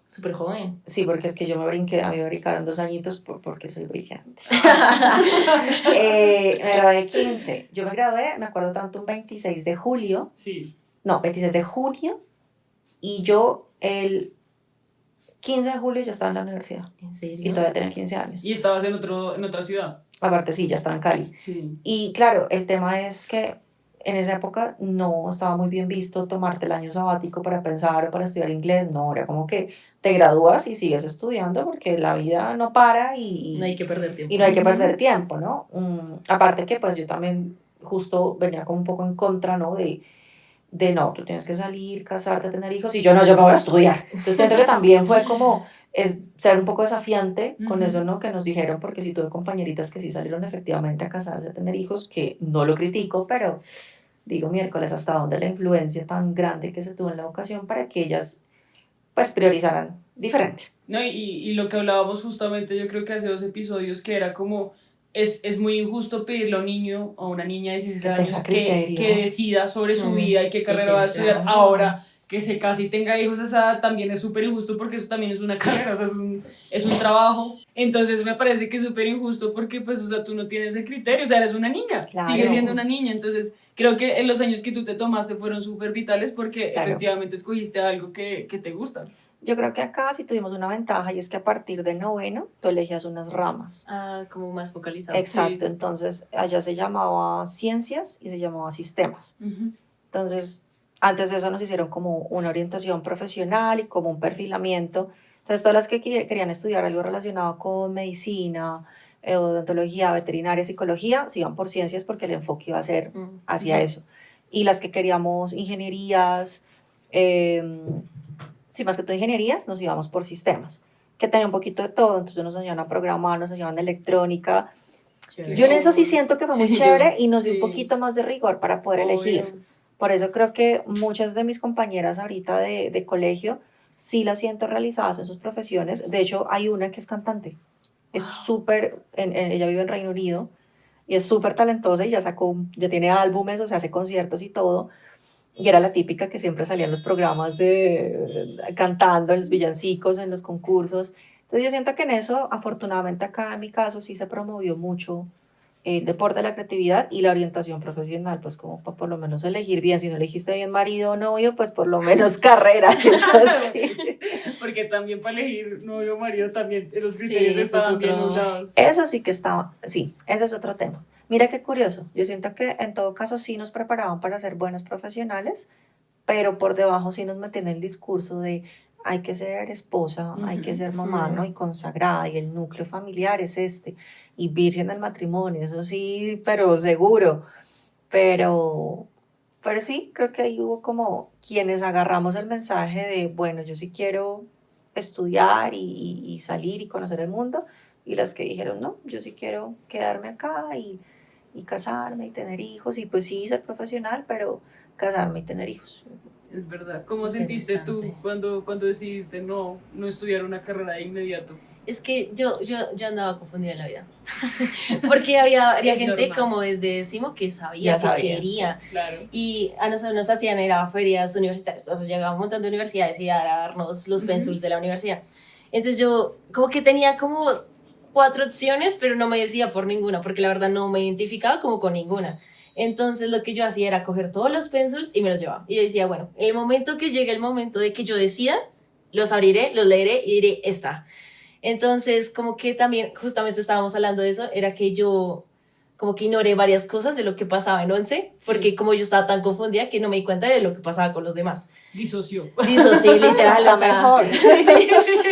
súper joven. sí, porque es que yo me brinqué, a mí me brincaron 2 añitos porque soy brillante. Me gradué de 15, yo me gradué, me acuerdo tanto, un 26 de julio, Sí. no, 26 de junio, y yo el 15 de julio ya estaba en la universidad, ¿En y serio? todavía tenía 15 años. Y estabas en otra ciudad. Aparte sí, ya estaba en Cali. Sí. Y claro, el tema es que en esa época no estaba muy bien visto tomarte el año sabático para pensar o para estudiar inglés, no, era como que te gradúas y sigues estudiando porque la vida no para y No hay que perder tiempo. no hay que perder tiempo, ¿no? Aparte que pues yo también justo venía como un poco en contra, ¿no? de no, tú tienes que salir, casarte, tener hijos, y yo no, yo me voy a estudiar. Entonces siento que también fue como es ser un poco desafiante con eso, ¿no? Que nos dijeron, porque sí tuve compañeritas que sí salieron efectivamente a casarse, a tener hijos, que no lo critico, pero digo miércoles, hasta dónde la influencia tan grande que se tuvo en la educación para que ellas pues priorizaran diferente. No, y lo que hablábamos justamente, yo creo que hace 2 episodios, que era como, es muy injusto pedirle a un niño o a una niña de 16 años que decida sobre su vida y qué carrera va a estudiar ahora, que se case y tenga hijos a esa edad, también es súper injusto porque eso también es una carrera, o sea, es un trabajo. Entonces me parece que es súper injusto porque, pues, o sea, tú no tienes el criterio, o sea, eres una niña, Claro. sigues siendo una niña, entonces creo que en los años que tú te tomaste fueron súper vitales porque Claro. efectivamente escogiste algo que te gusta. Yo creo que acá sí tuvimos una ventaja y es que a partir de noveno tú elegías unas ramas. Ah, como más focalizado. Exacto, Sí. entonces allá se llamaba ciencias y se llamaba sistemas. Entonces, antes de eso nos hicieron como una orientación profesional y como un perfilamiento. Entonces, todas las que querían estudiar algo relacionado con medicina, odontología, veterinaria, psicología, se iban por ciencias porque el enfoque iba a ser hacia eso. Y las que queríamos ingenierías, sí, más que todo ingenierías, nos íbamos por sistemas, que tenía un poquito de todo. Entonces nos enseñaban a programar, nos enseñaban electrónica. Yo en eso sí siento que fue muy Sí, chévere y nos dio sí. un poquito más de rigor para poder elegir. Por eso creo que muchas de mis compañeras ahorita de colegio sí las siento realizadas en sus profesiones. De hecho, hay una que es cantante. Es súper, ella vive en Reino Unido y es súper talentosa y ya tiene álbumes, o sea, hace conciertos y todo. Y era la típica que siempre salía en los programas cantando, en los villancicos, en los concursos. Entonces yo siento que en eso, afortunadamente acá en mi caso, sí se promovió mucho el deporte, la creatividad y la orientación profesional, pues como para por lo menos elegir bien. Si no elegiste bien marido o novio, pues por lo menos carrera, eso sí. Porque también para elegir novio o marido también los criterios Sí, eso es estaban bien otro- usados. Eso sí que estaba, sí, ese es otro tema. Mira qué curioso, yo siento que en todo caso sí nos preparaban para ser buenos profesionales, pero por debajo sí nos metían el discurso de hay que ser esposa, hay que ser mamá, ¿no? Y consagrada, y el núcleo familiar es y virgen del matrimonio, eso sí, pero seguro. Pero sí, creo que ahí hubo como quienes agarramos el mensaje de, bueno, yo sí quiero estudiar y salir y conocer el mundo, y las que dijeron, no, yo sí quiero quedarme acá y casarme y tener hijos, y pues sí, ser profesional, pero casarme y tener hijos. Es verdad. ¿Cómo sentiste tú Interesante. cuando decidiste no estudiar una carrera de inmediato? Es que yo andaba confundida en la vida. Porque había Es gente normal. como desde décimo que sabía Ya que sabía, quería. Claro. Y a nosotros nos hacían, era ferias universitarias. Entonces llegaba un montón de universidades y a darnos los pénsuls de la universidad. Entonces yo como que tenía como 4 opciones, pero no me decía por ninguna, porque la verdad no me identificaba como con ninguna. Entonces lo que yo hacía era coger todos los pencils y me los llevaba. Y yo decía, bueno, el momento que llegue el momento de que yo decida, los abriré, los leeré y diré, esta. Entonces, como que también, justamente estábamos hablando de eso, era que yo como que ignoré varias cosas de lo que pasaba en 11, porque como yo estaba tan confundida que no me di cuenta de lo que pasaba con los demás. Disoció. Disocié, literal. Hasta o sea, mejor. sí,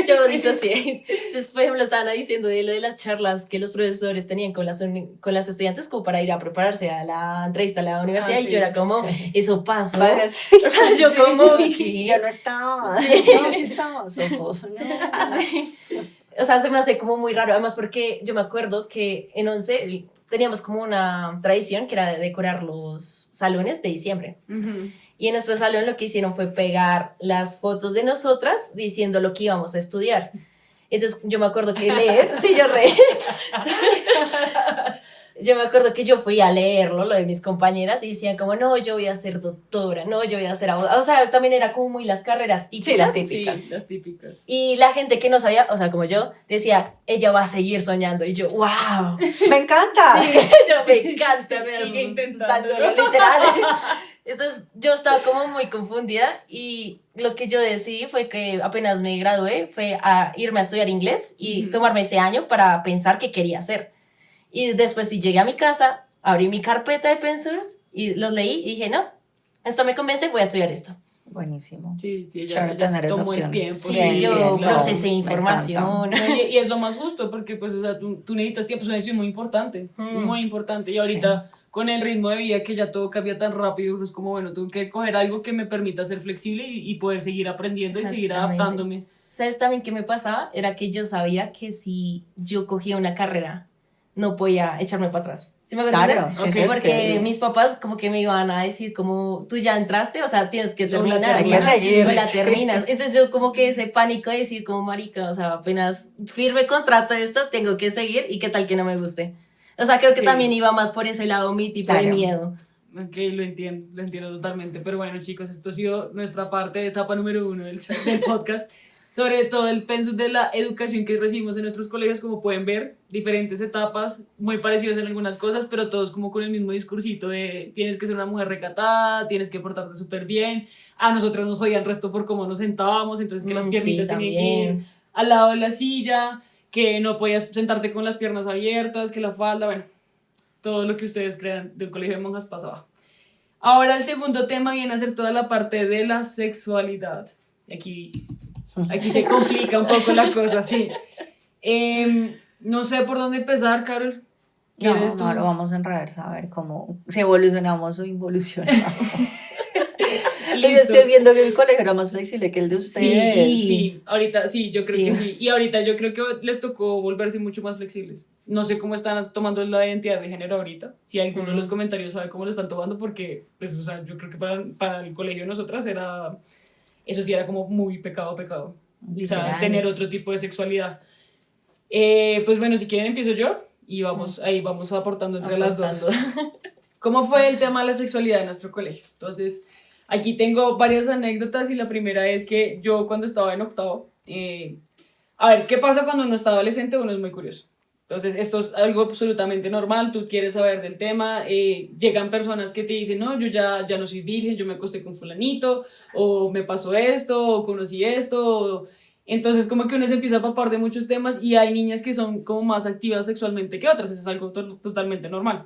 yo disocié. Entonces, por ejemplo, estaban diciendo de lo de las charlas que los profesores tenían con las estudiantes como para ir a prepararse a la entrevista a la universidad, y sí. yo era como, eso pasó. Parece- O sea, yo como que... Yo no estaba, Sí. no, sí estaba, Sofo, no. Sí. O sea, se me hace como muy raro, además porque yo me acuerdo que en 11 teníamos como una tradición que era de decorar los salones de diciembre. Y en nuestro salón lo que hicieron fue pegar las fotos de nosotras diciendo lo que íbamos a estudiar. Entonces yo me acuerdo que leer, sí, yo yo me acuerdo que yo fui a leerlo, lo de mis compañeras, y decían como, no, yo voy a ser doctora, no, yo voy a ser abogada. O sea, también era como muy las carreras típicas. Sí, las típicas. Sí, las típicas. Y la gente que no sabía, o sea, como yo, decía, ella va a seguir soñando. Y yo, wow. Me encanta. Sí, yo me encanta, me Sigue intentándolo. intentándolo, literal. Entonces yo estaba como muy confundida y lo que yo decidí fue que apenas me gradué fue a irme a estudiar inglés y tomarme ese año para pensar qué quería hacer. Y después sí llegué a mi casa, abrí mi carpeta de pencils y los leí y dije, no, esto me convence, voy a estudiar esto. Buenísimo. Sí, sí, Chévere ella tener esa tomó el opción. tiempo. Sí, Bien, yo bien, no, procesé me información. No, y es lo más justo porque pues, o sea, tú necesitas tiempo, es una decisión muy importante, muy importante. Y ahorita con el ritmo de vida que ya todo cambia tan rápido, pues como bueno, tengo que coger algo que me permita ser flexible y poder seguir aprendiendo y seguir Exactamente. adaptándome. ¿Sabes también qué me pasaba? Era que yo sabía que si yo cogía una carrera, no podía echarme para atrás. ¿Sí me hago Claro, entender? sí, Ok. sí, es Porque que mis papás como que me iban a decir como, tú ya entraste, o sea, tienes que No, terminar. hay que seguir. O la terminas. Entonces yo como que ese pánico de decir como marica, o sea, apenas firme contrato de esto, tengo que seguir y qué tal que no me guste. O sea, creo que Sí. también iba más por ese lado mi tipo de Claro. miedo. Ok, lo entiendo totalmente. Pero bueno, chicos, esto ha sido nuestra parte de etapa número 1 del podcast. Sobre todo el pensum de la educación que recibimos en nuestros colegios, como pueden ver, diferentes etapas, muy parecidos en algunas cosas, pero todos como con el mismo discursito de tienes que ser una mujer recatada, tienes que portarte súper bien. A nosotros nos jodían el resto por cómo nos sentábamos, entonces que las piernitas Sí, tenían que ir también. al lado de la silla, que no podías sentarte con las piernas abiertas, que la falda, bueno, todo lo que ustedes crean del colegio de monjas pasaba. Ahora el segundo tema viene a ser toda la parte de la sexualidad. Aquí se complica un poco la cosa, sí. No sé por dónde empezar, Carol. ¿Quieres tú? no, lo vamos en reversa, a ver cómo si evolucionamos o involucionamos. Yo Listo. estoy viendo que mi colegio era más flexible que el de ustedes. Sí, ahorita sí, yo creo Sí. que sí. Y ahorita yo creo que les tocó volverse mucho más flexibles. No sé cómo están tomando la identidad de género ahorita. Si alguno de los comentarios sabe cómo lo están tomando, porque, pues, o sea, yo creo que para el colegio de nosotras era, eso sí era como muy pecado. O sea, Literal. tener otro tipo de sexualidad. Pues bueno, si quieren empiezo yo y vamos aportando entre las dos. ¿Cómo fue el tema de la sexualidad en nuestro colegio? Entonces, aquí tengo varias anécdotas y la primera es que yo cuando estaba en octavo, a ver, ¿qué pasa cuando uno está adolescente? Uno es muy curioso. Entonces, esto es algo absolutamente normal, tú quieres saber del tema, llegan personas que te dicen, no, yo ya no soy virgen, yo me acosté con fulanito, o me pasó esto, o conocí esto, entonces como que uno se empieza a papar de muchos temas y hay niñas que son como más activas sexualmente que otras, eso es algo totalmente normal.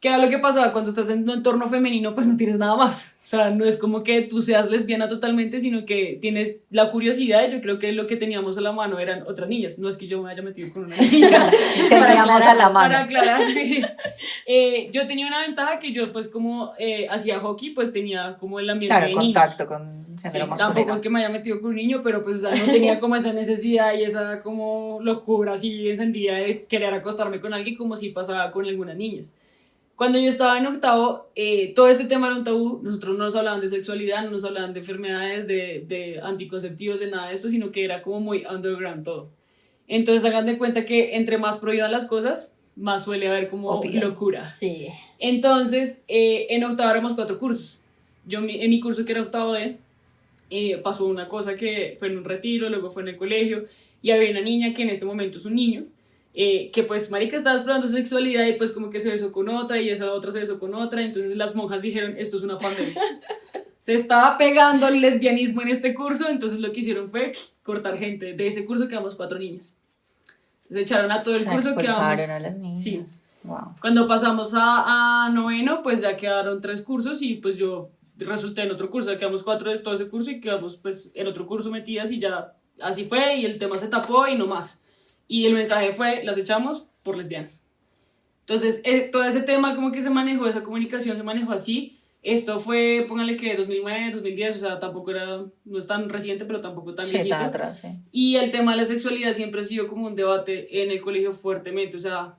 ¿Qué era lo que pasaba? Cuando estás en un entorno femenino, pues no tienes nada más. O sea, no es como que tú seas lesbiana totalmente, sino que tienes la curiosidad. Y yo creo que lo que teníamos a la mano eran otras niñas. No es que yo me haya metido con una niña. Teníamos a la Para mano. aclarar, sí. Yo tenía una ventaja que yo, pues, como hacía hockey, pues tenía como el ambiente Claro, de niños. contacto con Sí, género tampoco masculino. es que me haya metido con un niño, pero pues, o sea, no tenía como esa necesidad y esa como locura así encendida de querer acostarme con alguien como si pasaba con algunas niñas. Cuando yo estaba en octavo, todo este tema era un tabú, nosotros no nos hablaban de sexualidad, no nos hablaban de enfermedades, de anticonceptivos, de nada de esto, sino que era como muy underground todo. Entonces hagan de cuenta que entre más prohíban las cosas, más suele haber como Obvio. locura. Sí. Entonces, en octavo éramos 4 cursos. Yo en mi curso que era octavo D, pasó una cosa que fue en un retiro, luego fue en el colegio, y había una niña que en este momento es un niño, que pues marica estaba explorando su sexualidad y pues como que se besó con otra y esa otra se besó con otra, entonces las monjas dijeron, esto es una pandemia. Se estaba pegando el lesbianismo en este curso, entonces lo que hicieron fue cortar gente. De ese curso quedamos 4 niñas. Entonces echaron a todo el O sea, curso, quedamos... expulsaron a las niñas. Sí. Wow. Cuando pasamos a noveno, pues ya quedaron 3 cursos y pues yo resulté en otro curso, ya quedamos 4 de todo ese curso y quedamos pues en otro curso metidas y ya así fue y el tema se tapó y no más. Y el mensaje fue, las echamos por lesbianas. Entonces, todo ese tema como que se manejó, esa comunicación se manejó así. Esto fue, póngale que 2009, 2010, o sea, tampoco era, no es tan reciente, pero tampoco tan Sí, viejito. tan atrás, sí. Y el tema de la sexualidad siempre ha sido como un debate en el colegio fuertemente, o sea,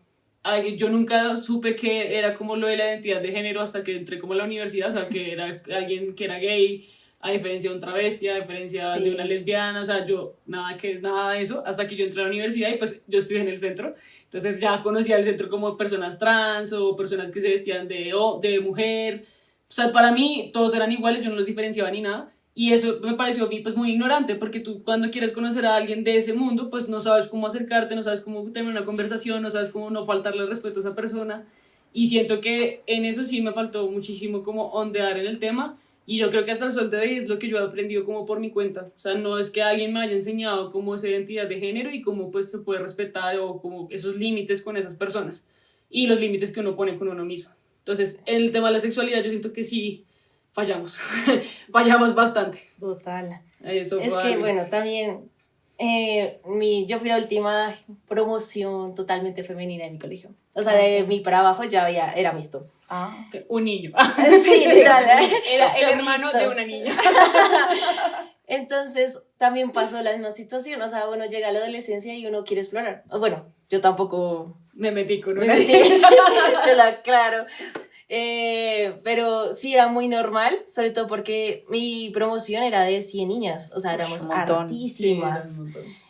yo nunca supe que era como lo de la identidad de género hasta que entré como a la universidad, o sea, que era alguien que era gay, a diferencia de un travesti, a diferencia Sí. de una lesbiana, o sea, yo nada de eso, hasta que yo entré a la universidad y pues yo estudié en el centro, entonces ya conocía el centro como personas trans o personas que se vestían de mujer, o sea, para mí todos eran iguales, yo no los diferenciaba ni nada. Y eso me pareció a mí pues muy ignorante, porque tú cuando quieres conocer a alguien de ese mundo, pues no sabes cómo acercarte, no sabes cómo tener una conversación, no sabes cómo no faltarle respeto a esa persona. Y siento que en eso sí me faltó muchísimo como ondear en el tema. Y yo creo que hasta el sol de hoy es lo que yo he aprendido como por mi cuenta. O sea, no es que alguien me haya enseñado cómo esa identidad de género y cómo pues se puede respetar o como esos límites con esas personas. Y los límites que uno pone con uno mismo. Entonces, el tema de la sexualidad yo siento que sí fallamos. Fallamos bastante. Total. Eso Es fue que, algo. bueno, también Yo fui la última promoción totalmente femenina de mi colegio. O sea, de mí para abajo era mixto. Ah. Un niño. Sí, total. Era el Yo hermano mixto. de una niña. Entonces, también pasó la misma situación. O sea, uno llega a la adolescencia y uno quiere explorar. Bueno, yo tampoco Me metí con me una metí. niña. Yo la aclaro. Pero sí era muy normal, sobre todo porque mi promoción era de 100 niñas. O sea, éramos un montón. hartísimas.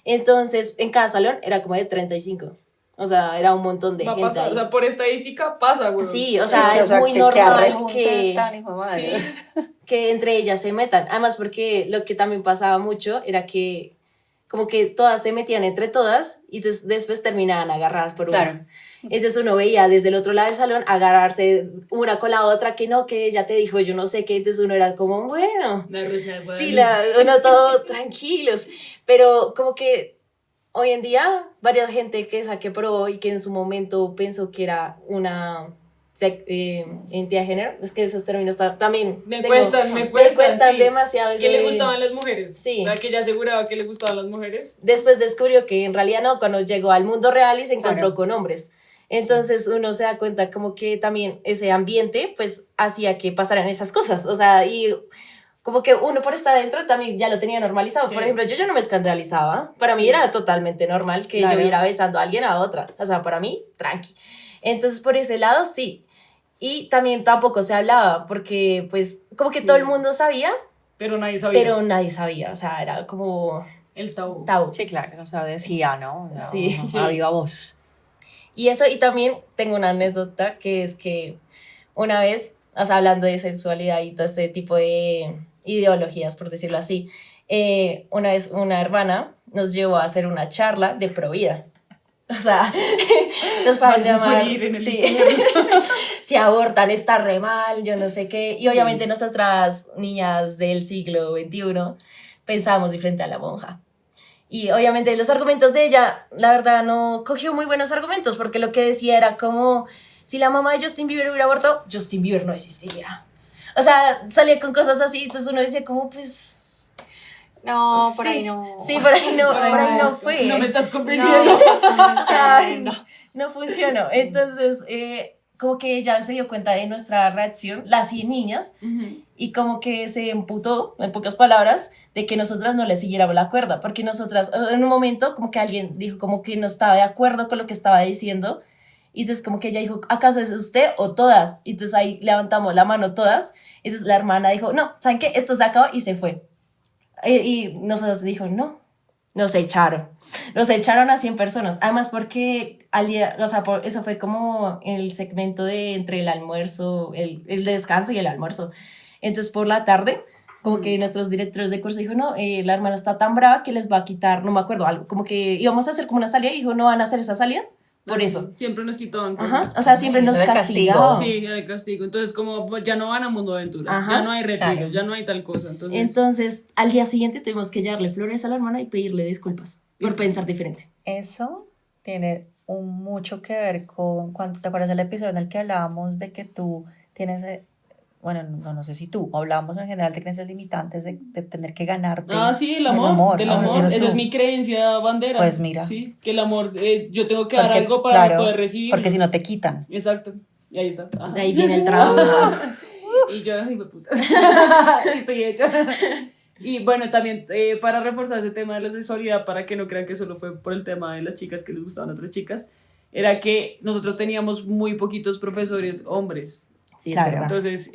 Entonces, en cada salón era como de 35. O sea, era un montón de Va a gente pasar, ahí. o sea, por estadística pasa, güey. Sí, o sea, es muy que normal arrejunte que, tan hijo de madre. Sí. que entre ellas se metan. Además, porque lo que también pasaba mucho era que como que todas se metían entre todas y después terminaban agarradas por una. Claro. Entonces uno veía desde el otro lado del salón agarrarse una con la otra, que no, que ella te dijo, yo no sé qué. Entonces uno era como, bueno, La Rosa de sí, Guadalupe. uno todo tranquilos. Pero como que hoy en día, varias gente que probó y que en su momento pensó que era una identidad de género, es que esos términos también Me tengo- cuestan sí. demasiado. ¿Que le gustaban las mujeres? Sí. O sea, que ella aseguraba que le gustaban las mujeres. Después descubrió que en realidad no, cuando llegó al mundo real y se encontró Claro. con hombres. Entonces uno se da cuenta como que también ese ambiente pues hacía que pasaran esas cosas, o sea, y como que uno por estar adentro también ya lo tenía normalizado. Sí. Por ejemplo, yo ya no me escandalizaba, para mí era totalmente normal que Claro. yo viera besando a alguien a otra, o sea, para mí, tranqui. Entonces por ese lado sí, y también tampoco se hablaba porque pues como que todo el mundo sabía, Pero nadie sabía. pero nadie sabía, o sea, era como El tabú. tabú. Sí, claro, o sea, decía, ¿no? O sea, Sí. a viva voz. Y eso, y también tengo una anécdota que es que una vez, o sea, hablando de sexualidad y todo este tipo de ideologías, por decirlo así, una vez una hermana nos llevó a hacer una charla de provida. O sea, nos para Van a llamar, morir en el sí, infierno. si abortan está re mal, yo no sé qué. Y obviamente nosotras, niñas del siglo XXI, pensábamos diferente a la monja. Y obviamente los argumentos de ella, la verdad, no cogió muy buenos argumentos, porque lo que decía era como, si la mamá de Justin Bieber hubiera abortado, Justin Bieber no existiría. O sea, salía con cosas así, entonces uno decía como, pues... No, por sí, ahí no. Sí, por ahí no fue. No me estás No, convenciendo. O sea, no. no funcionó. Entonces, como que ella se dio cuenta de nuestra reacción, las 100 niñas, Ujú. y como que se emputó, en pocas palabras, de que nosotras no le siguiéramos la cuerda, porque nosotras, en un momento, como que alguien dijo como que no estaba de acuerdo con lo que estaba diciendo, y entonces como que ella dijo, ¿acaso es usted o todas? Y entonces ahí levantamos la mano todas, y entonces la hermana dijo, no, ¿saben qué? Esto se acabó y se fue. Y nosotros dijo, no, nos echaron a 100 personas, además porque al día, o sea, eso fue como el segmento de entre el almuerzo, el descanso y el almuerzo. Entonces por la tarde, como que nuestros directores de curso dijo, no, la hermana está tan brava que les va a quitar, no me acuerdo, algo, como que íbamos a hacer como una salida y dijo, no van a hacer esa salida, por eso. Siempre nos quitaban cosas. Ajá, o sea, siempre nos Eso de castigo. castigaban. Sí, era de castigo. Entonces, como pues, ya no van a Mundo Aventura, Ajá, ya no hay retiros, claro. ya no hay tal cosa. Entonces, al día siguiente tuvimos que llevarle flores a la hermana y pedirle disculpas por pensar diferente. Eso tiene mucho que ver con cuando te acuerdas del episodio en el que hablábamos de que tú tienes, bueno, no sé si tú, hablábamos en general de creencias limitantes de tener que ganarte. sí, el amor, del ¿no? amor. Decías Esa tú. es mi creencia bandera. Pues mira. Sí, que el amor, yo tengo que dar Porque, algo para claro, poder recibir. Porque si no te quitan. Exacto. Y ahí está. Ajá. De ahí viene el trauma. Y yo, ay, me puta. Estoy hecha. Y bueno, también para reforzar ese tema de la sexualidad, para que no crean que solo fue por el tema de las chicas que les gustaban a otras chicas, era que nosotros teníamos muy poquitos profesores hombres. Sí, Claro. es verdad. Entonces,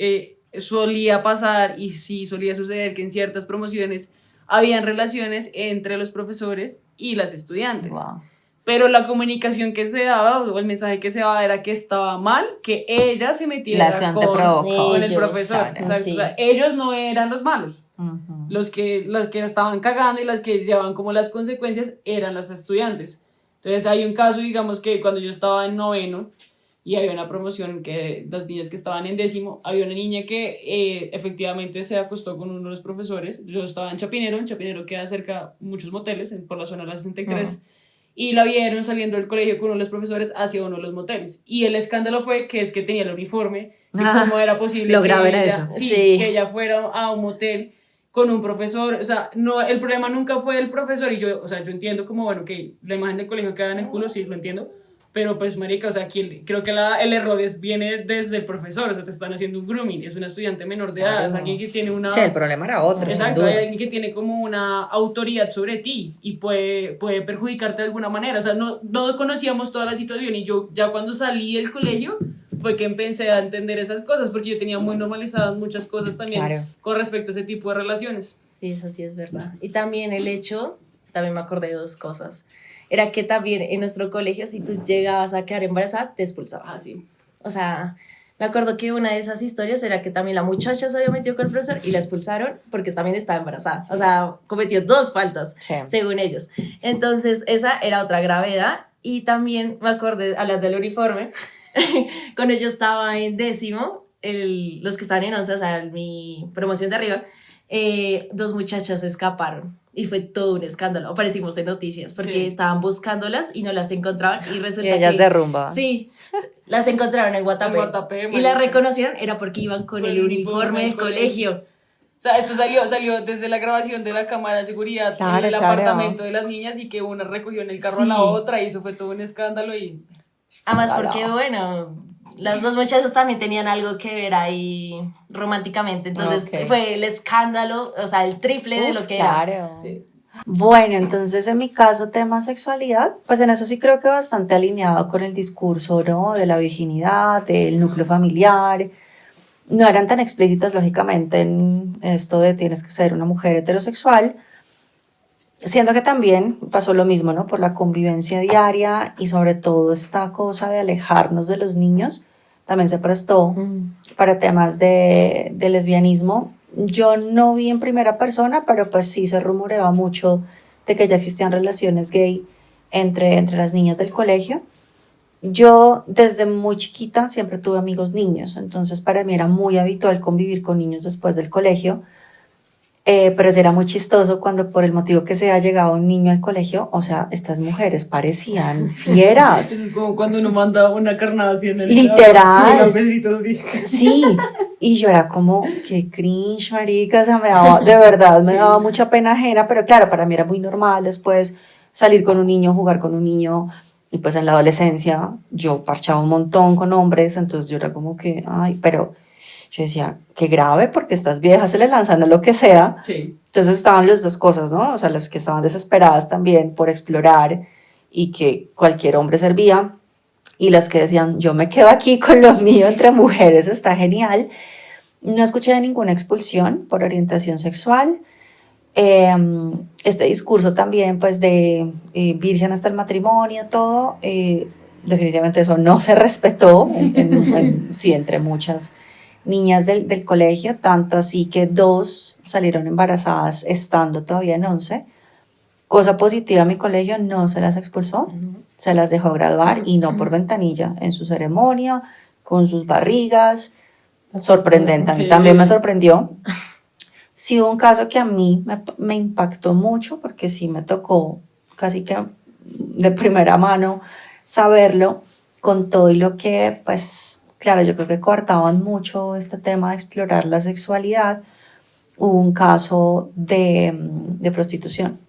solía pasar y sí solía suceder que en ciertas promociones habían relaciones entre los profesores y las estudiantes. Wow. Pero la comunicación que se daba, o el mensaje que se daba era que estaba mal que ella se metiera La acción te con provocó. el Ellos, profesor. claro, Exacto. sí. O sea, ellos no eran los malos. Ujú. Las que estaban cagando y las que llevaban como las consecuencias eran las estudiantes. Entonces hay un caso, digamos que cuando yo estaba en noveno y había una promoción que las niñas que estaban en décimo, había una niña que efectivamente se acostó con uno de los profesores. Yo estaba en Chapinero queda cerca muchos moteles por la zona de la 63. Y la vieron saliendo del colegio con uno de los profesores hacia uno de los moteles. Y el escándalo fue que es que tenía el uniforme, y cómo era posible Lo que grave era ella, eso. sí, Sí. que ella fuera a un motel con un profesor, o sea, no, el problema nunca fue el profesor y yo, o sea, yo entiendo como, bueno, que la imagen del colegio queda en el culo, sí, lo entiendo, pero pues, marica, o sea, aquí creo que el error viene desde el profesor, o sea, te están haciendo un grooming, es una estudiante menor de edad, es alguien que tiene una... Sí, el problema era otro, sin Exacto, duda. hay alguien que tiene como una autoridad sobre ti y puede perjudicarte de alguna manera, o sea, no conocíamos toda la situación y yo ya cuando salí del colegio fue que empecé a entender esas cosas porque yo tenía muy normalizadas muchas cosas también Claro. con respecto a ese tipo de relaciones. Sí, eso sí es verdad. Y también el hecho, también me acordé de dos cosas. Era que también en nuestro colegio, si tú llegabas a quedar embarazada, te expulsaban. Ah, sí. O sea, me acuerdo que una de esas historias era que también la muchacha se había metido con el profesor y la expulsaron porque también estaba embarazada. O sea, cometió 2 faltas, Sí. según ellos. Entonces, esa era otra gravedad. Y también me acordé, hablando del uniforme, cuando yo estaba en 10º, los que estaban en 11, o sea, mi promoción de arriba, 2 muchachas se escaparon y fue todo un escándalo. Aparecimos en noticias porque Sí. estaban buscándolas y no las encontraban y Y resulta ellas que... derrumbaban. Sí, las encontraron en Guatapé. En Guatapé, y marica. las reconocieron, era porque iban con Con el uniforme del colegio. O sea, esto salió desde la grabación de la cámara de seguridad Claro, en el claro. apartamento de las niñas y que una recogió en el carro a Sí. la otra y eso fue todo un escándalo y... Además, Claro. porque, bueno, las 2 muchachas también tenían algo que ver ahí románticamente. Entonces, Ok. fue el escándalo, o sea, el triple de lo que era. Claro. Sí. Bueno, entonces en mi caso, tema sexualidad, pues en eso sí creo que bastante alineado con el discurso, ¿no? De la virginidad, del núcleo familiar. No eran tan explícitas, lógicamente, en esto de tienes que ser una mujer heterosexual, siendo que también pasó lo mismo, ¿no? Por la convivencia diaria y sobre todo esta cosa de alejarnos de los niños, también se prestó para temas de lesbianismo. Yo no vi en primera persona, pero pues sí se rumoreaba mucho de que ya existían relaciones gay entre las niñas del colegio. Yo desde muy chiquita siempre tuve amigos niños, entonces para mí era muy habitual convivir con niños después del colegio, pero sí era muy chistoso cuando por el motivo que sea llegaba un niño al colegio, o sea, estas mujeres parecían fieras. Eso es como cuando uno manda una carnada así en el... Literal. Y besitos así. Sí, y yo era como, qué cringe, marica, o sea, me daba, de verdad, me daba mucha pena ajena, pero claro, para mí era muy normal después salir con un niño, jugar con un niño, y pues en la adolescencia yo parchaba un montón con hombres, entonces yo era como que, ay, pero yo decía, qué grave, porque estas viejas se le lanzan a lo que sea. Sí. Entonces estaban las dos cosas, ¿no? O sea, las que estaban desesperadas también por explorar y que cualquier hombre servía, y las que decían, yo me quedo aquí con lo mío entre mujeres, está genial. No escuché de ninguna expulsión por orientación sexual. Este discurso también, pues, de virgen hasta el matrimonio, todo, definitivamente eso no se respetó, sí, entre muchas niñas del colegio, tanto así que 2 salieron embarazadas estando todavía en 11. Cosa positiva, mi colegio no se las expulsó, se las dejó graduar y no por ventanilla, en su ceremonia, con sus barrigas. Sorprendente, a mí Sí. también me sorprendió. Sí hubo un caso que a mí me impactó mucho porque sí me tocó casi que de primera mano saberlo con todo y lo que, pues, claro, yo creo que coartaban mucho este tema de explorar la sexualidad. Hubo un caso de prostitución,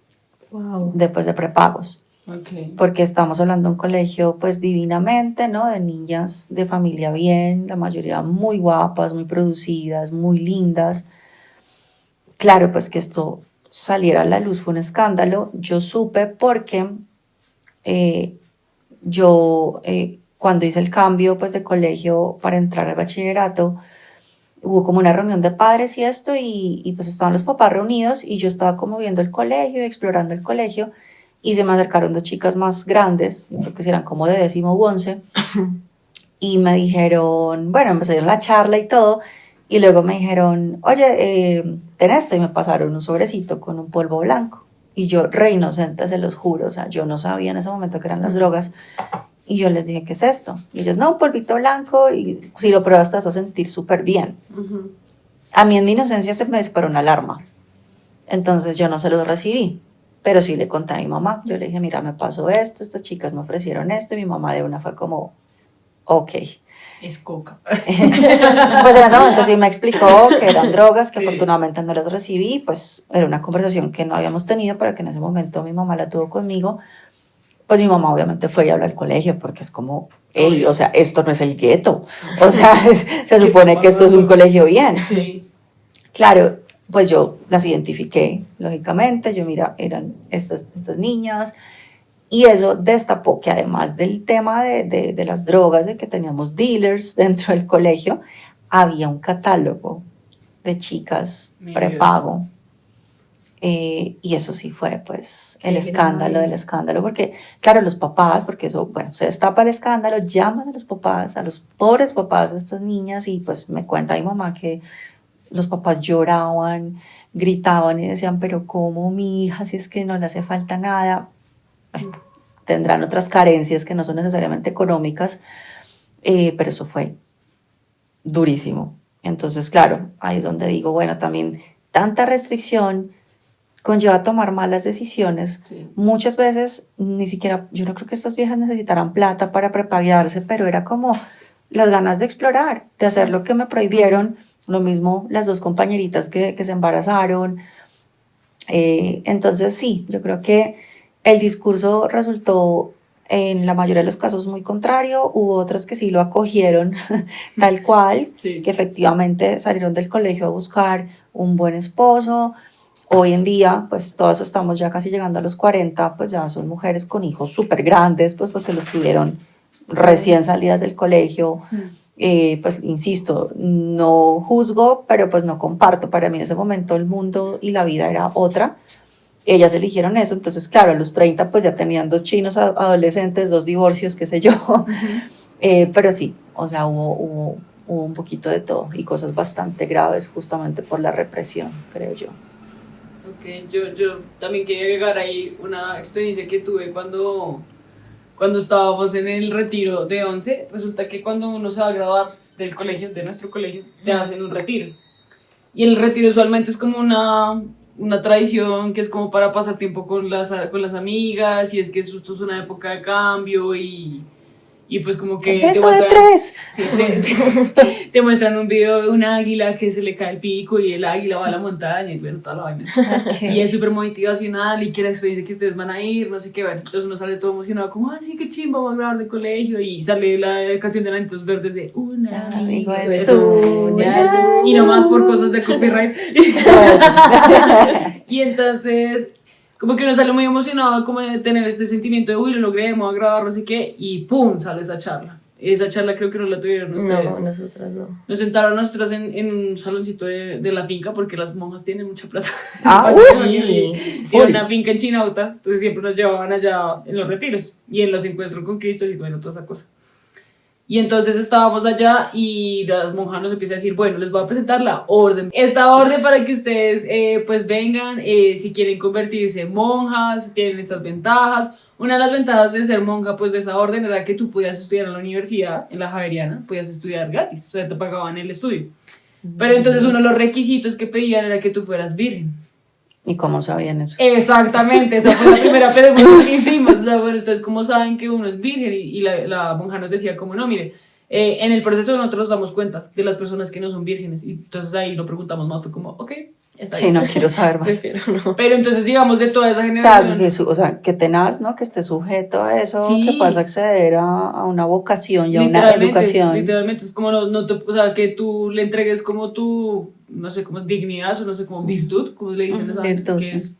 Wow. después de prepagos, Ok. porque estamos hablando de un colegio pues divinamente, ¿no? De niñas de familia bien, la mayoría muy guapas, muy producidas, muy lindas. Claro, pues que esto saliera a la luz fue un escándalo. Yo supe porque cuando hice el cambio pues de colegio para entrar al bachillerato, hubo como una reunión de padres y esto, y pues estaban los papás reunidos y yo estaba como viendo el colegio, explorando el colegio, y se me acercaron 2 chicas más grandes, yo creo que eran como de 10º u 11, y me dijeron, bueno, empecé la charla y todo, y luego me dijeron, oye, ten esto, y me pasaron un sobrecito con un polvo blanco, y yo, re inocente, se los juro, o sea, yo no sabía en ese momento que eran las drogas, y yo les dije, ¿qué es esto? Y ellos, no, un polvito blanco, y si lo pruebas te vas a sentir súper bien. Ujú. A mí en mi inocencia se me disparó una alarma. Entonces yo no se los recibí, pero sí le conté a mi mamá. Yo le dije, mira, me pasó esto, estas chicas me ofrecieron esto, y mi mamá de una fue como, ok. Es coca. Pues en ese momento sí me explicó que eran drogas, que Sí. afortunadamente no las recibí, pues era una conversación que no habíamos tenido, pero que en ese momento mi mamá la tuvo conmigo. Pues mi mamá obviamente fue a hablar al colegio porque es como, hey, Obvio. o sea, esto no es el gueto, o sea, se supone está que esto es un pasando? colegio bien. Sí. Claro, pues yo las identifiqué, lógicamente, yo mira, eran estas niñas, y eso destapó que además del tema de las drogas, de que teníamos dealers dentro del colegio, había un catálogo de chicas Mi prepago. Y eso sí fue pues el Qué escándalo grave. del escándalo, porque claro, los papás, porque eso, bueno, se destapa el escándalo, llaman a los papás, a los pobres papás de estas niñas, y pues me cuenta mi mamá que los papás lloraban, gritaban y decían, pero ¿cómo mi hija si es que no le hace falta nada? Bueno, tendrán otras carencias que no son necesariamente económicas, pero eso fue durísimo. Entonces, claro, ahí es donde digo, bueno, también tanta restricción conlleva a tomar malas decisiones. Sí. Muchas veces ni siquiera, yo no creo que estas viejas necesitaran plata para prepagarse, pero era como las ganas de explorar, de hacer lo que me prohibieron. Lo mismo las dos compañeritas que se embarazaron. Entonces sí, yo creo que el discurso resultó en la mayoría de los casos muy contrario. Hubo otras que sí lo acogieron tal cual, Sí. que efectivamente salieron del colegio a buscar un buen esposo. Hoy en día, pues todas estamos ya casi llegando a los 40, pues ya son mujeres con hijos súper grandes, pues porque los tuvieron recién salidas del colegio. Pues insisto, no juzgo, pero pues no comparto. Para mí en ese momento el mundo y la vida era otra. Ellas eligieron eso, entonces claro, a los 30 pues ya tenían 2 chinos adolescentes, 2 divorcios, qué sé yo. Pero sí, o sea, hubo un poquito de todo y cosas bastante graves justamente por la represión, creo yo. Ok, yo también quería agregar ahí una experiencia que tuve cuando estábamos en el retiro de 11. Resulta que cuando uno se va a graduar del colegio, de nuestro colegio, te hacen un retiro. Y el retiro usualmente es como una tradición que es como para pasar tiempo con las amigas, y es que esto es una época de cambio y pues como que te Beso de muestran, 3. sí, te muestran un video de un águila que se le cae el pico y el águila va a la montaña y bueno, toda la vaina. Y es súper motivacional y que la experiencia que ustedes van a ir, no sé qué, bueno, entonces uno sale todo emocionado como, ah, sí, qué chimba, vamos a grabar de colegio, y sale la canción de Enanitos Verdes de una Amigo amiga es es una luz, y no más por cosas de copyright. Y entonces, como que uno sale muy emocionado como de tener este sentimiento de, uy, lo logré, me voy a grabar, no sé qué, y pum, sale esa charla. Esa charla creo que no la tuvieron ustedes. No, nosotras no. Nos sentaron nosotros en un saloncito de la finca, porque las monjas tienen mucha plata. Ah, Sí. Tienen una finca en Chinauta, entonces siempre nos llevaban allá en los retiros y en los encuentros con Cristo y bueno, toda esa cosa. Y entonces estábamos allá y las monjas nos empiezan a decir, bueno, les voy a presentar la orden. Esta orden para que ustedes pues vengan, si quieren convertirse en monjas, tienen estas ventajas. Una de las ventajas de ser monja pues de esa orden era que tú podías estudiar en la universidad, en la Javeriana, podías estudiar gratis, o sea, te pagaban el estudio. Pero entonces uno de los requisitos que pedían era que tú fueras virgen. ¿Y cómo sabían eso? Exactamente, esa fue la primera pregunta que hicimos. O sea, bueno, ustedes cómo saben que uno es virgen, y la monja nos decía como, no, mire, en el proceso nosotros nos damos cuenta de las personas que no son vírgenes, y entonces ahí lo preguntamos más, fue como, ok, está Sí, bien. no quiero saber más. Prefiero no. Pero entonces digamos de toda esa O generación, sea, que tenaz, ¿no? Que esté sujeto a eso, Sí. que puedas acceder a una vocación y a una educación. literalmente es como o sea, que tú le entregues como tu, no sé, como dignidad, o no sé, como virtud, como le dicen esa gente, Virtud, que sí. es,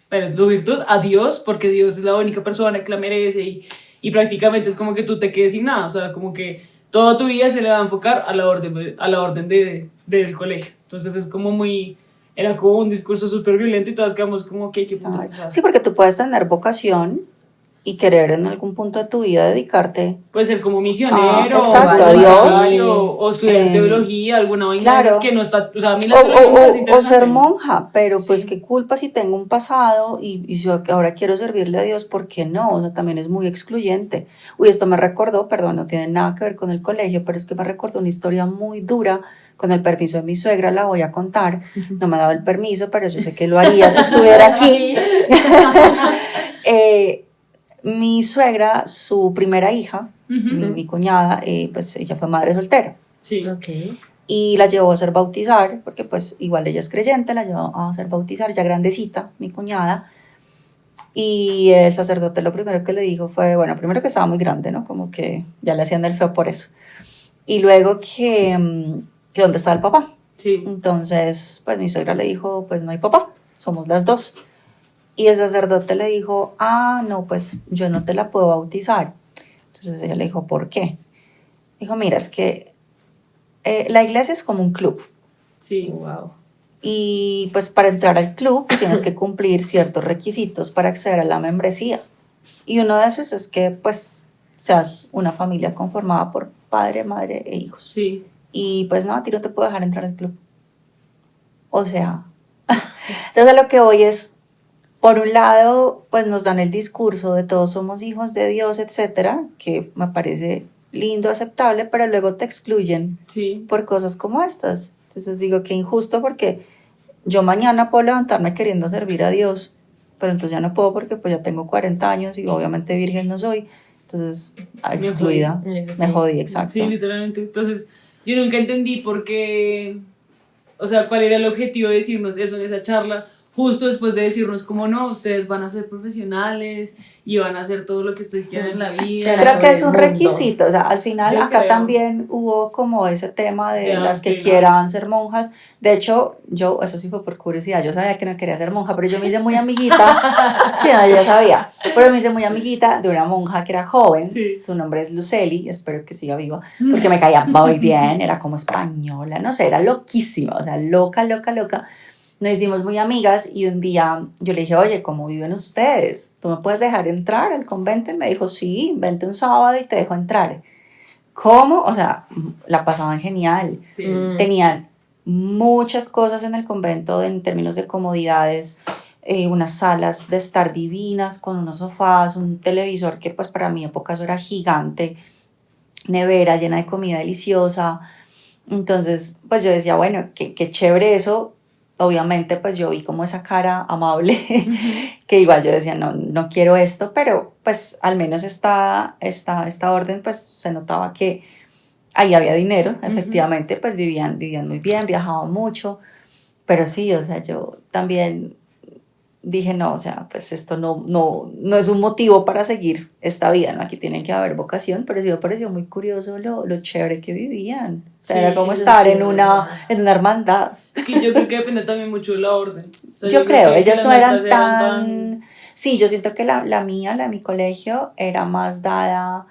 pero tu virtud a Dios, porque Dios es la única persona que la merece, y prácticamente es como que tú te quedes sin nada, o sea, como que toda tu vida se le va a enfocar a la orden del colegio. Entonces es como muy, era como un discurso súper violento y todas quedamos como, ¿qué putas? Ay, O sea, sí, porque tú puedes tener vocación y querer en algún punto de tu vida dedicarte. puede ser como misionero, exacto, o a Dios. voluntario, o estudiar teología, alguna vaina claro. que no está, o sea, a mí la teología me parece O interesante. ser monja, pero pues Sí. qué culpa si tengo un pasado y si ahora quiero servirle a Dios, ¿por qué no? O sea, también es muy excluyente. Uy, esto me recordó, perdón, no tiene nada que ver con el colegio, pero es que me recordó una historia muy dura. Con el permiso de mi suegra la voy a contar. No me ha dado el permiso, pero yo sé que lo haría si estuviera aquí. Mi suegra, su primera hija, Ujú. mi cuñada, pues ella fue madre soltera Sí. Ok. y la llevó a hacer bautizar, porque pues igual ella es creyente, la llevó a hacer bautizar ya grandecita, mi cuñada. Y el sacerdote lo primero que le dijo fue, bueno, primero que estaba muy grande, ¿no? Como que ya le hacían el feo por eso. Y luego que dónde estaba el papá. Sí. Entonces, pues mi suegra le dijo, pues no hay papá, somos las dos. Y el sacerdote le dijo, ah, no, pues yo no te la puedo bautizar. Entonces ella le dijo, ¿por qué? Dijo, mira, es que la iglesia es como un club. Sí. Wow. Y pues para entrar al club tienes que cumplir ciertos requisitos para acceder a la membresía. Y uno de esos es que pues seas una familia conformada por padre, madre e hijos. Sí. Y pues no, a ti no te puedo dejar entrar al club. O sea, entonces a lo que voy es, por un lado, pues nos dan el discurso de todos somos hijos de Dios, etcétera, que me parece lindo, aceptable, pero luego te excluyen Sí. por cosas como estas. Entonces digo que injusto porque yo mañana puedo levantarme queriendo servir a Dios, pero entonces ya no puedo porque pues ya tengo 40 años y obviamente virgen no soy. Entonces, Me excluida, jodí. me jodí, exacto. Sí, literalmente. Entonces, yo nunca entendí por qué, o sea, cuál era el objetivo de decirnos eso en esa charla, justo después de decirnos como no, ustedes van a ser profesionales y van a hacer todo lo que ustedes quieran en la vida. Creo que es un Mundo. requisito, o sea, al final Yo acá creo. también hubo como ese tema de De las que adoctrinar. quieran ser monjas. De hecho, yo, eso sí fue por curiosidad, yo sabía que no quería ser monja, pero yo me hice muy amiguita, sí, no, yo ya sabía, pero me hice muy amiguita de una monja que era joven, Sí. su nombre es Luceli, espero que siga viva, porque me caía muy bien, era como española, no sé, era loquísima, o sea, loca, loca, loca. Nos hicimos muy amigas y un día yo le dije, oye, ¿cómo viven ustedes? ¿Tú me puedes dejar entrar al convento? Y me dijo, sí, vente un sábado y te dejo entrar. ¿Cómo? O sea, la pasaban genial. Sí. Tenían muchas cosas en el convento en términos de comodidades, unas salas de estar divinas con unos sofás, un televisor que pues para mi época eso era gigante, nevera llena de comida deliciosa. Entonces, pues yo decía, bueno, qué chévere eso. Obviamente, pues yo vi como esa cara amable, que igual yo decía, no quiero esto, pero pues al menos esta orden, pues se notaba que ahí había dinero, efectivamente, pues vivían muy bien, viajaban mucho, pero sí, o sea, yo también dije, no, o sea, pues esto no es un motivo para seguir esta vida, ¿no? Aquí tiene que haber vocación, pero sí me pareció muy curioso lo chévere que vivían. O sea, Sí, era como eso estar sí en es una verdad. hermandad. Es que yo creo que depende también mucho de la orden. O sea, Yo creo, que ellas las no eran maestras tan... Sí, yo siento que la de mi colegio, era más dada...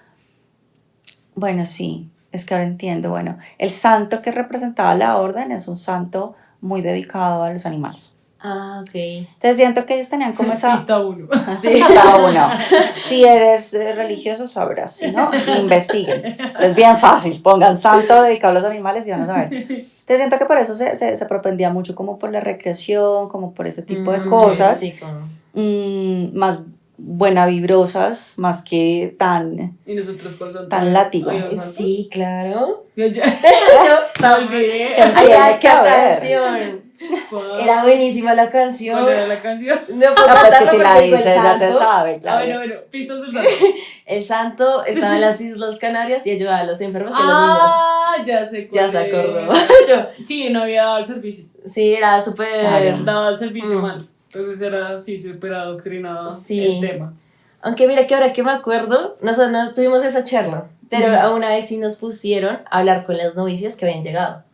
Bueno, sí, es que ahora entiendo. Bueno, el santo que representaba la orden es un santo muy dedicado a los animales. Ah, ok. Entonces siento que ellos tenían como esa... Pista 1. Sí, cada uno. Si eres religioso sabrás, si no, investiguen. Pero es bien fácil, pongan santo dedicado a los animales y van a saber. Entonces siento que por eso se propendía mucho como por la recreación, como por este tipo de cosas, Sí, como... más buenavibrosas, más que tan Y nosotros por son Tan látigo. Sí, claro. Yo ya. Yo también. Ay, Tiene que esta haber. canción. Era buenísima la canción. ¿Cuál era la canción? No puedo No, pues que cantarla si la porque digo el dices ya se santo. sabe, Ah, claro. bueno, pistas del santo. El santo estaba en las Islas Canarias y ayudaba a los enfermos y a los niños. Ah, ya sé cuál Ya se es. acordó. Yo, Sí, no había dado el servicio. sí, era súper... Claro. Daba el servicio Mm. mal. Entonces era así, súper adoctrinado Sí. el tema. Aunque mira que ahora que me acuerdo, nosotros no tuvimos esa charla, pero Ujú. una vez sí nos pusieron a hablar con las novicias que habían llegado.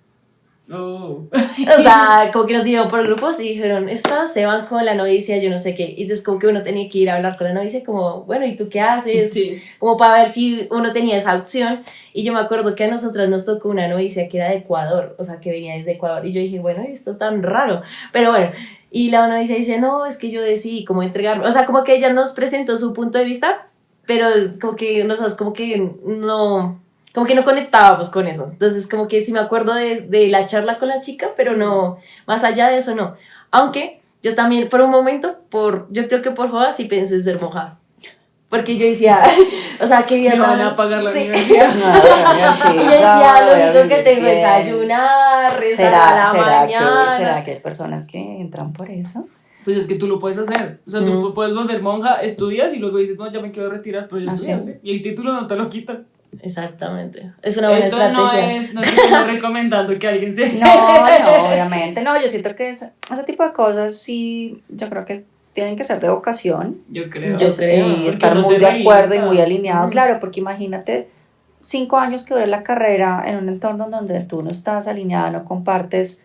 Oh. O sea, como que nos dieron por grupos y dijeron, estas se van con la novicia, yo no sé qué. Y entonces como que uno tenía que ir a hablar con la novicia como, bueno, ¿y tú qué haces? Sí. Como para ver si uno tenía esa opción. Y yo me acuerdo que a nosotras nos tocó una novicia que era de Ecuador, o sea, que venía desde Ecuador. Y yo dije, bueno, esto es tan raro. Pero bueno, y la novicia dice, no, es que yo decidí como entregarme. O sea, como que ella nos presentó su punto de vista, pero como que, no sabes, como que no conectábamos con eso. Entonces, como que sí me acuerdo de la charla con la chica, pero no, más allá de eso no. Aunque yo también, por un momento, yo creo que por joda sí pensé en ser monja. Porque yo decía, o sea, que vida Me van tan- a pagar la sí. universidad. No, Y yo decía, no, lo voy a único que vivir tengo es bien. ayunar, rezar a la mañana. ¿Será que hay personas que entran por eso? Pues es que tú lo puedes hacer. O sea, tú puedes volver monja, estudias y luego dices, no, ya me quiero retirar, pero ya estudiaste. Y el título no te lo quitan. Exactamente. Es una buena Esto estrategia. no te estoy recomendando que alguien se... No, obviamente. No, yo siento que ese tipo de cosas sí, yo creo que tienen que ser de vocación. Yo creo. Yo creo, Y porque estar uno muy se de acuerdo y muy reinventa. alineado, claro, porque imagínate 5 años que dure la carrera en un entorno donde tú no estás alineada, no compartes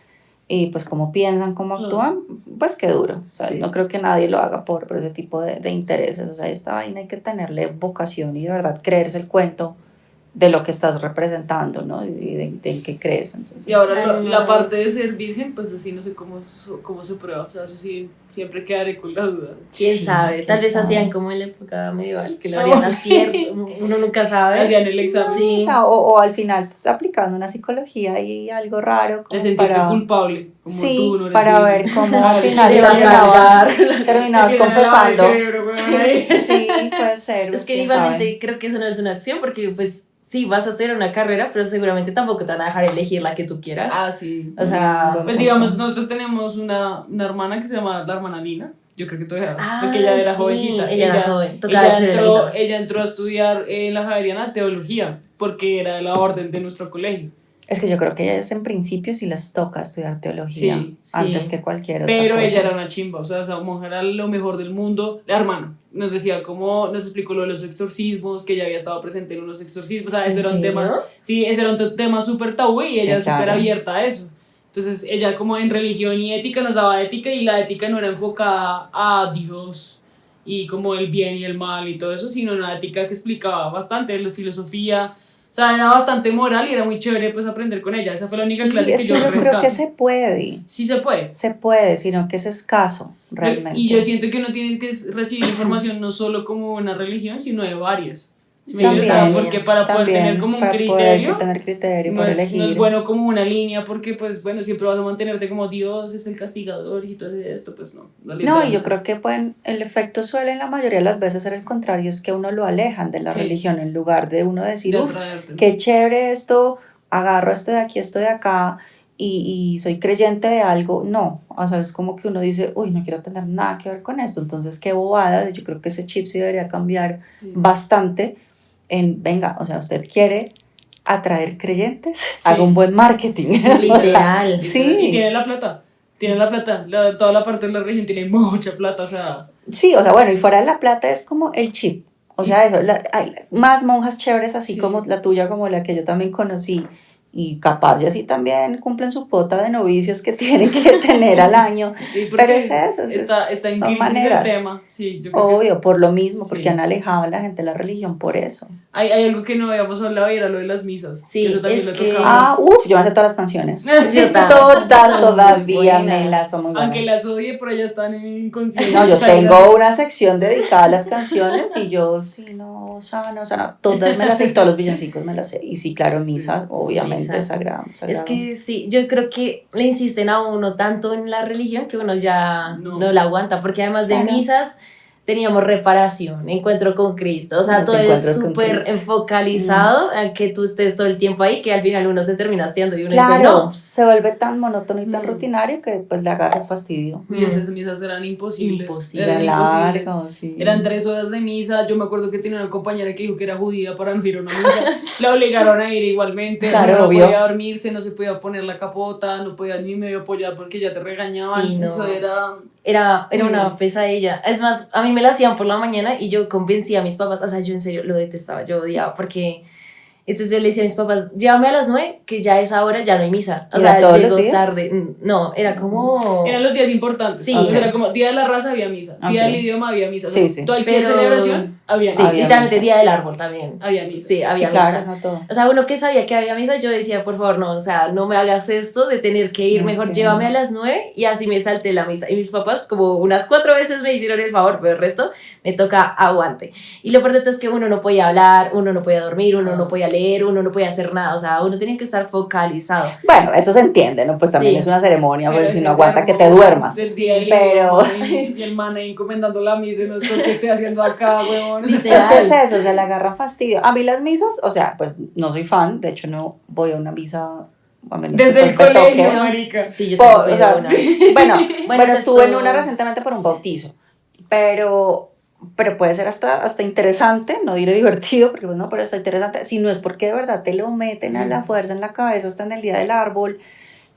y pues cómo piensan, cómo actúan, pues qué duro. O sea, Sí. no creo que nadie lo haga por ese tipo de intereses. O sea, esta vaina hay que tenerle vocación y de verdad creerse el cuento de lo que estás representando, ¿no? Y de en qué crees. Entonces, Y ahora la Además- parte de ser virgen, pues así no sé cómo se prueba. O sea, eso sí, siempre quedaré con la duda. ¿Quién Sí, sabe? Tal quién vez sabe. hacían como en la época medieval, que le abrían las piernas, uno nunca sabe. Hacían el examen. o, Sí. sea, o al final aplicando una psicología y algo raro Te como sentiste para... culpable. Como Sí, tú no eres para virgen. ver cómo al Sí, final te van a terminabas Que te van a lavar el confesando. cerebro, weón, ahí. Sí, puede ser. Es que quién igualmente sabe. creo que eso no es una acción porque pues sí, vas a estudiar una carrera, pero seguramente tampoco te van a dejar elegir la que tú quieras. Ah, sí. O sea, Pues digamos, nosotros tenemos una hermana que se llama la hermana Nina. Yo creo que todavía, ah, porque ella era sí, jovencita. Ella era joven, tocaba chévere la guitarra. Ella entró a estudiar en la Javeriana teología, porque era de la orden de nuestro colegio. Es que yo creo que ellas en principio sí les toca estudiar teología Sí, sí. antes que cualquier otra Pero cosa. ella era una chimba, o sea, esa mujer era lo mejor del mundo. La hermana nos decía cómo, nos explicó lo de los exorcismos, que ella había estado presente en unos exorcismos, o sea, eso era un ¿En tema, serio? sí, ese era un tema súper tabú y ella Sí, súper claro. abierta a eso. Entonces, ella como en religión y ética nos daba ética y la ética no era enfocada a Dios y como el bien y el mal y todo eso, sino una ética que explicaba bastante la filosofía. O sea, era bastante moral y era muy chévere pues aprender con ella. Esa fue la única Sí, clase es que que yo yo creo rescato. que se puede. Sí se puede. Se puede, sino que es escaso, realmente. Y yo siento que uno tiene que recibir información no solo como una religión, sino de varias. ¿Sí me También, entiendes? Porque para poder También, tener como un para criterio, poder tener criterio, no para es, elegir. no es bueno como una línea, porque pues bueno, siempre vas a mantenerte como Dios es el castigador y si tú haces esto, pues no. No, y yo creo que el efecto suele en la mayoría de las veces ser el contrario, es que uno lo alejan de la Sí. religión en lugar de uno decir, de uff, atraerte. qué chévere esto, agarro esto de aquí, esto de acá y soy creyente de algo. No, o sea, es como que uno dice, uy, no quiero tener nada que ver con esto, entonces qué bobada. Yo creo que ese chip sí debería cambiar Sí. bastante en, venga, o sea, usted quiere atraer creyentes, haga un buen marketing. O sea, Literal. sí. Y tiene la plata. Tiene la plata. Toda la parte de la región tiene mucha plata, o sea. Sí, o sea, bueno, y fuera de la plata es como el chip. O sea, eso, hay más monjas chéveres así Sí. como la tuya, como la que yo también conocí, y capaz y así también cumplen su cuota de novicias que tienen que tener al año. Sí, porque Pero es eso, está en son crisis maneras. el tema. Sí, yo creo que Obvio, por lo mismo, porque Sí. han alejado a la gente de la religión por eso. hay algo que no habíamos hablado y era lo de las misas. Sí, Eso también es lo que- tocamos. Ah, yo me sé todas las canciones. Yo también. Todas Son todavía muy me buenas. las son muy buenas. Aunque las odie, pero ya están en mi inconsciente. No, yo O sea, tengo una sección dedicada a las canciones y yo, sí, no, sano, todas me las sé y todos los villancicos me las sé. Y sí, claro, misa, obviamente, Misa. sagrado. Es que sí, yo creo que le insisten a uno tanto en la religión que uno ya No. no la aguanta, porque además de Claro. misas teníamos reparación, encuentro con Cristo, o sea, Los todo es encuentros con súper Cristo. enfocalizado en que tú estés todo el tiempo ahí, que al final uno se termina haciendo y uno Claro, dice, no, se vuelve tan monótono y tan Mm. rutinario que pues le agarras fastidio. Y esas misas eran imposibles. Imposible. Eran Era imposibles. largo, sí. Eran 3 horas de misa. Yo me acuerdo que tenía una compañera que dijo que era judía para no ir a una misa. La obligaron a ir igualmente. Claro, no obvio. podía dormirse, no se podía poner la capota, no podía ni medio apoyar porque ya te regañaban. Sí, no. Eso era. era una pesadilla. Es más, a mí me la hacían por la mañana y yo convencía a mis papás, o sea, yo en serio lo detestaba, yo odiaba, porque entonces yo le decía a mis papás, llévame a las 9, que ya a esa hora ya no hay misa. O ¿Era sea, todos los llego días? tarde. No, era como... Eran los días importantes. Sí. Era como Día de la Raza había misa. Día Ok. del idioma había misa. O Sí, sea, sí. cualquier Pero- celebración había Sí, misa. Había literalmente misa. Día del Árbol también. Había misa. Sí, había Sí, claro, misa. no todo. O sea, uno que sabía que había misa, yo decía, por favor, no, o sea, no me hagas esto de tener que ir, mejor Ok. llévame a las 9 y así me salté la misa. Y mis papás, como unas 4 veces me hicieron el favor, pero el resto me toca aguante. Y lo peor de todo es que uno no podía hablar, uno no podía dormir, uno no podía leer, uno no podía hacer nada, o sea, uno tenía que estar focalizado. Bueno, eso se entiende, ¿no? Pues también Sí. es una ceremonia, Pero pues si ese no aguanta que te sermón duermas. del día del Pero- idioma y el man ahí encomendando la misa y no sé qué estoy haciendo acá, huevón. Es que es eso, se le agarra fastidio. A mí las misas, o sea, pues no soy fan, de hecho no voy a una misa a menos Desde que, el pues, me colegio, toque. marica. Sí, yo Por- tengo o sea, una. bueno, Bueno, eso es estuve en todo. una recientemente por un bautizo, pero, puede ser hasta interesante, no diré divertido, porque pues no, pero está interesante, si no es porque de verdad te lo meten a la fuerza en la cabeza hasta en el día del árbol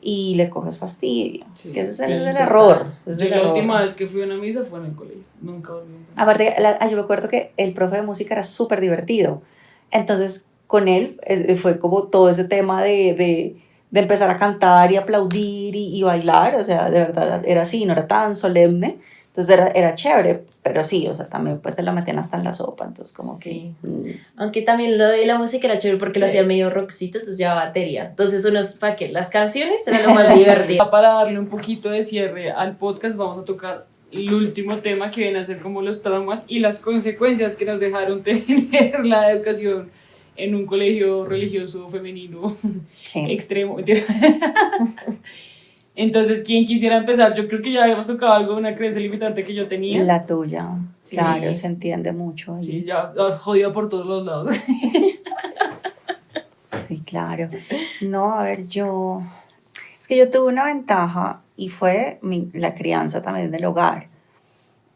y le coges fastidio. Sí. Es que ese es Sí, el total. error. ese es Yo el la error. última vez que fui a una misa fue en el colegio. Nunca volví. Aparte, yo me acuerdo que el profe de música era súper divertido. Entonces, con él fue como todo ese tema de empezar a cantar y aplaudir y bailar. O sea, de verdad era así, no era tan solemne. Entonces era chévere, pero sí, o sea, también pues te la metían hasta en la sopa. Entonces, como Sí. que... Aunque también lo de la música era chévere porque lo Sí. hacía medio rockcito, entonces llevaba batería. Entonces, ¿para qué? Las canciones era lo más divertido. Para darle un poquito de cierre al podcast, vamos a tocar el último tema que viene a ser como los traumas y las consecuencias que nos dejaron tener la educación en un colegio religioso femenino Sí. extremo. Entonces, ¿quién quisiera empezar? Yo creo que ya habíamos tocado algo de una creencia limitante que yo tenía. La tuya, Sí. claro, se entiende mucho ahí. Sí, ya jodida por todos los lados. Sí, claro. No, a ver, es que yo tuve una ventaja y fue la crianza también del hogar.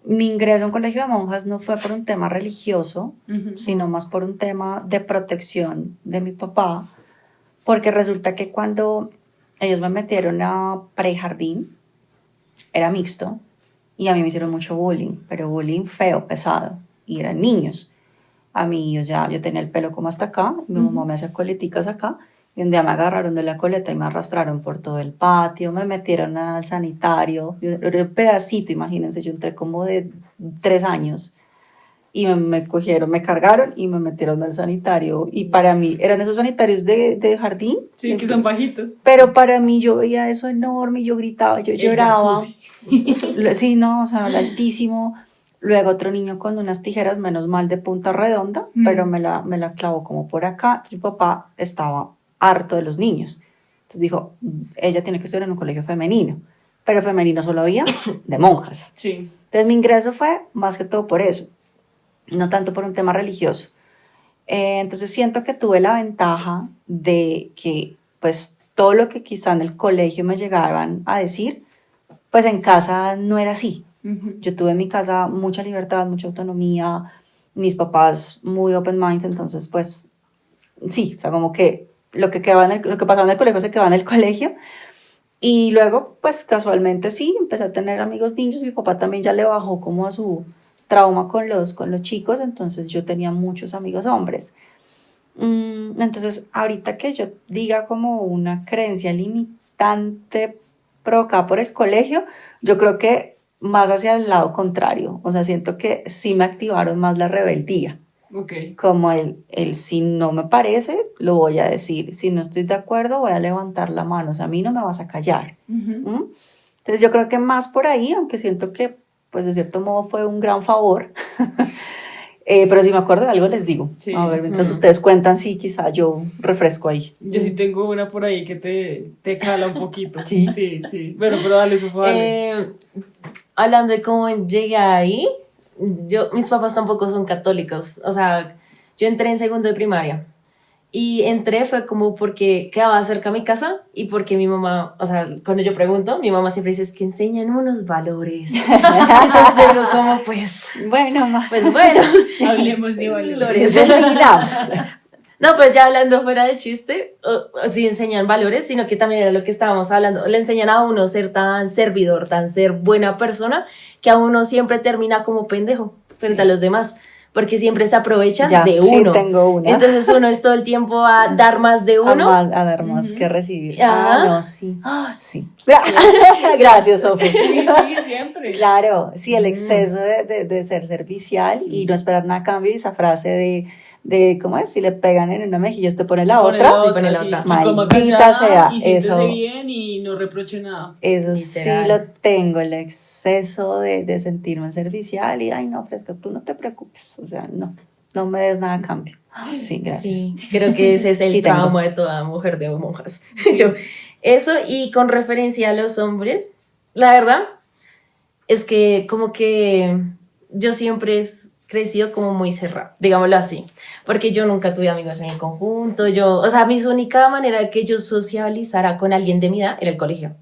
Mi ingreso a un colegio de monjas no fue por un tema religioso, sino más por un tema de protección de mi papá, porque resulta que cuando ellos me metieron a prejardín, era mixto, y a mí me hicieron mucho bullying, pero bullying feo, pesado, y eran niños. A mí, yo tenía el pelo como hasta acá, mi mamá me hacía coleticas acá, y un día me agarraron de la coleta y me arrastraron por todo el patio, me metieron al sanitario, era un pedacito, imagínense, yo entré como de 3 años, y me cogieron, me cargaron y me metieron al sanitario, y para mí, eran esos sanitarios de jardín, Sí, que son bajitos. pero para mí yo veía eso enorme, y yo gritaba, yo El lloraba. jacuzzi. Sí, no, o sea, era altísimo. Luego otro niño con unas tijeras, menos mal de punta redonda, pero me la clavó como por acá. Entonces, mi papá estaba harto de los niños. Entonces dijo, ella tiene que estudiar en un colegio femenino, pero femenino solo había de monjas. Sí. Entonces mi ingreso fue más que todo por eso, no tanto por un tema religioso. Entonces siento que tuve la ventaja de que pues todo lo que quizá en el colegio me llegaban a decir, pues en casa no era así. Yo tuve en mi casa mucha libertad, mucha autonomía, mis papás muy open mind, entonces pues sí, o sea, como que lo que pasaba en el colegio se quedaba en el colegio. Y luego, pues casualmente sí, empecé a tener amigos niños, mi papá también ya le bajó como a su trauma con los chicos, entonces yo tenía muchos amigos hombres. Entonces, ahorita que yo diga como una creencia limitante provocada por el colegio, yo creo que más hacia el lado contrario, o sea, siento que sí me activaron más la rebeldía, Ok. como el si no me parece, lo voy a decir, si no estoy de acuerdo, voy a levantar la mano, o sea, a mí no me vas a callar. Entonces yo creo que más por ahí, aunque siento que pues de cierto modo fue un gran favor, pero si me acuerdo de algo les digo. Sí. A ver, mientras ustedes cuentan, sí, quizá yo refresco ahí. Yo sí tengo una por ahí que te cala un poquito. ¿Sí? Sí, sí. Bueno, pero dale, Sofía, dale. Hablando de cómo llegué ahí, mis papás tampoco son católicos. O sea, yo entré en segundo de primaria. Y entré fue como porque quedaba cerca a mi casa y porque mi mamá, o sea, cuando yo pregunto, mi mamá siempre dice, es que enseñan unos valores. Entonces yo digo como, pues bueno. Hablemos de valores. Bienvenidos. No, pero ya hablando fuera de chiste, sí enseñan valores, sino que también era lo que estábamos hablando. Le enseñan a uno ser tan servidor, tan ser buena persona, que a uno siempre termina como pendejo frente a los demás. Porque siempre se aprovechan de uno. Sí, tengo una. Entonces uno es todo el tiempo a dar más de uno. A dar más que recibir. Ajá. No, sí. Sí. Gracias, Sofía. Sí, siempre. Claro, sí, el exceso de ser servicial y no esperar nada a cambio, y esa frase de ¿cómo es? Si le pegan en una mejilla, usted pone la otra. Sí, pone la otra. Y coma Maldita callada, sea, y siéntese eso. bien y no reproche nada. Eso Literal. sí lo tengo, el exceso de sentirme servicial y, ay, no, Fresca, tú no te preocupes, o sea, no me des nada a cambio. Sí, gracias. Sí, creo que ese es el Sí, tengo. trauma de toda mujer de monjas. Eso, y con referencia a los hombres, la verdad es que como que yo siempre crecido como muy cerrado, digámoslo así, porque yo nunca tuve amigos en el conjunto, o sea, mi única manera de que yo socializara con alguien de mi edad era el colegio.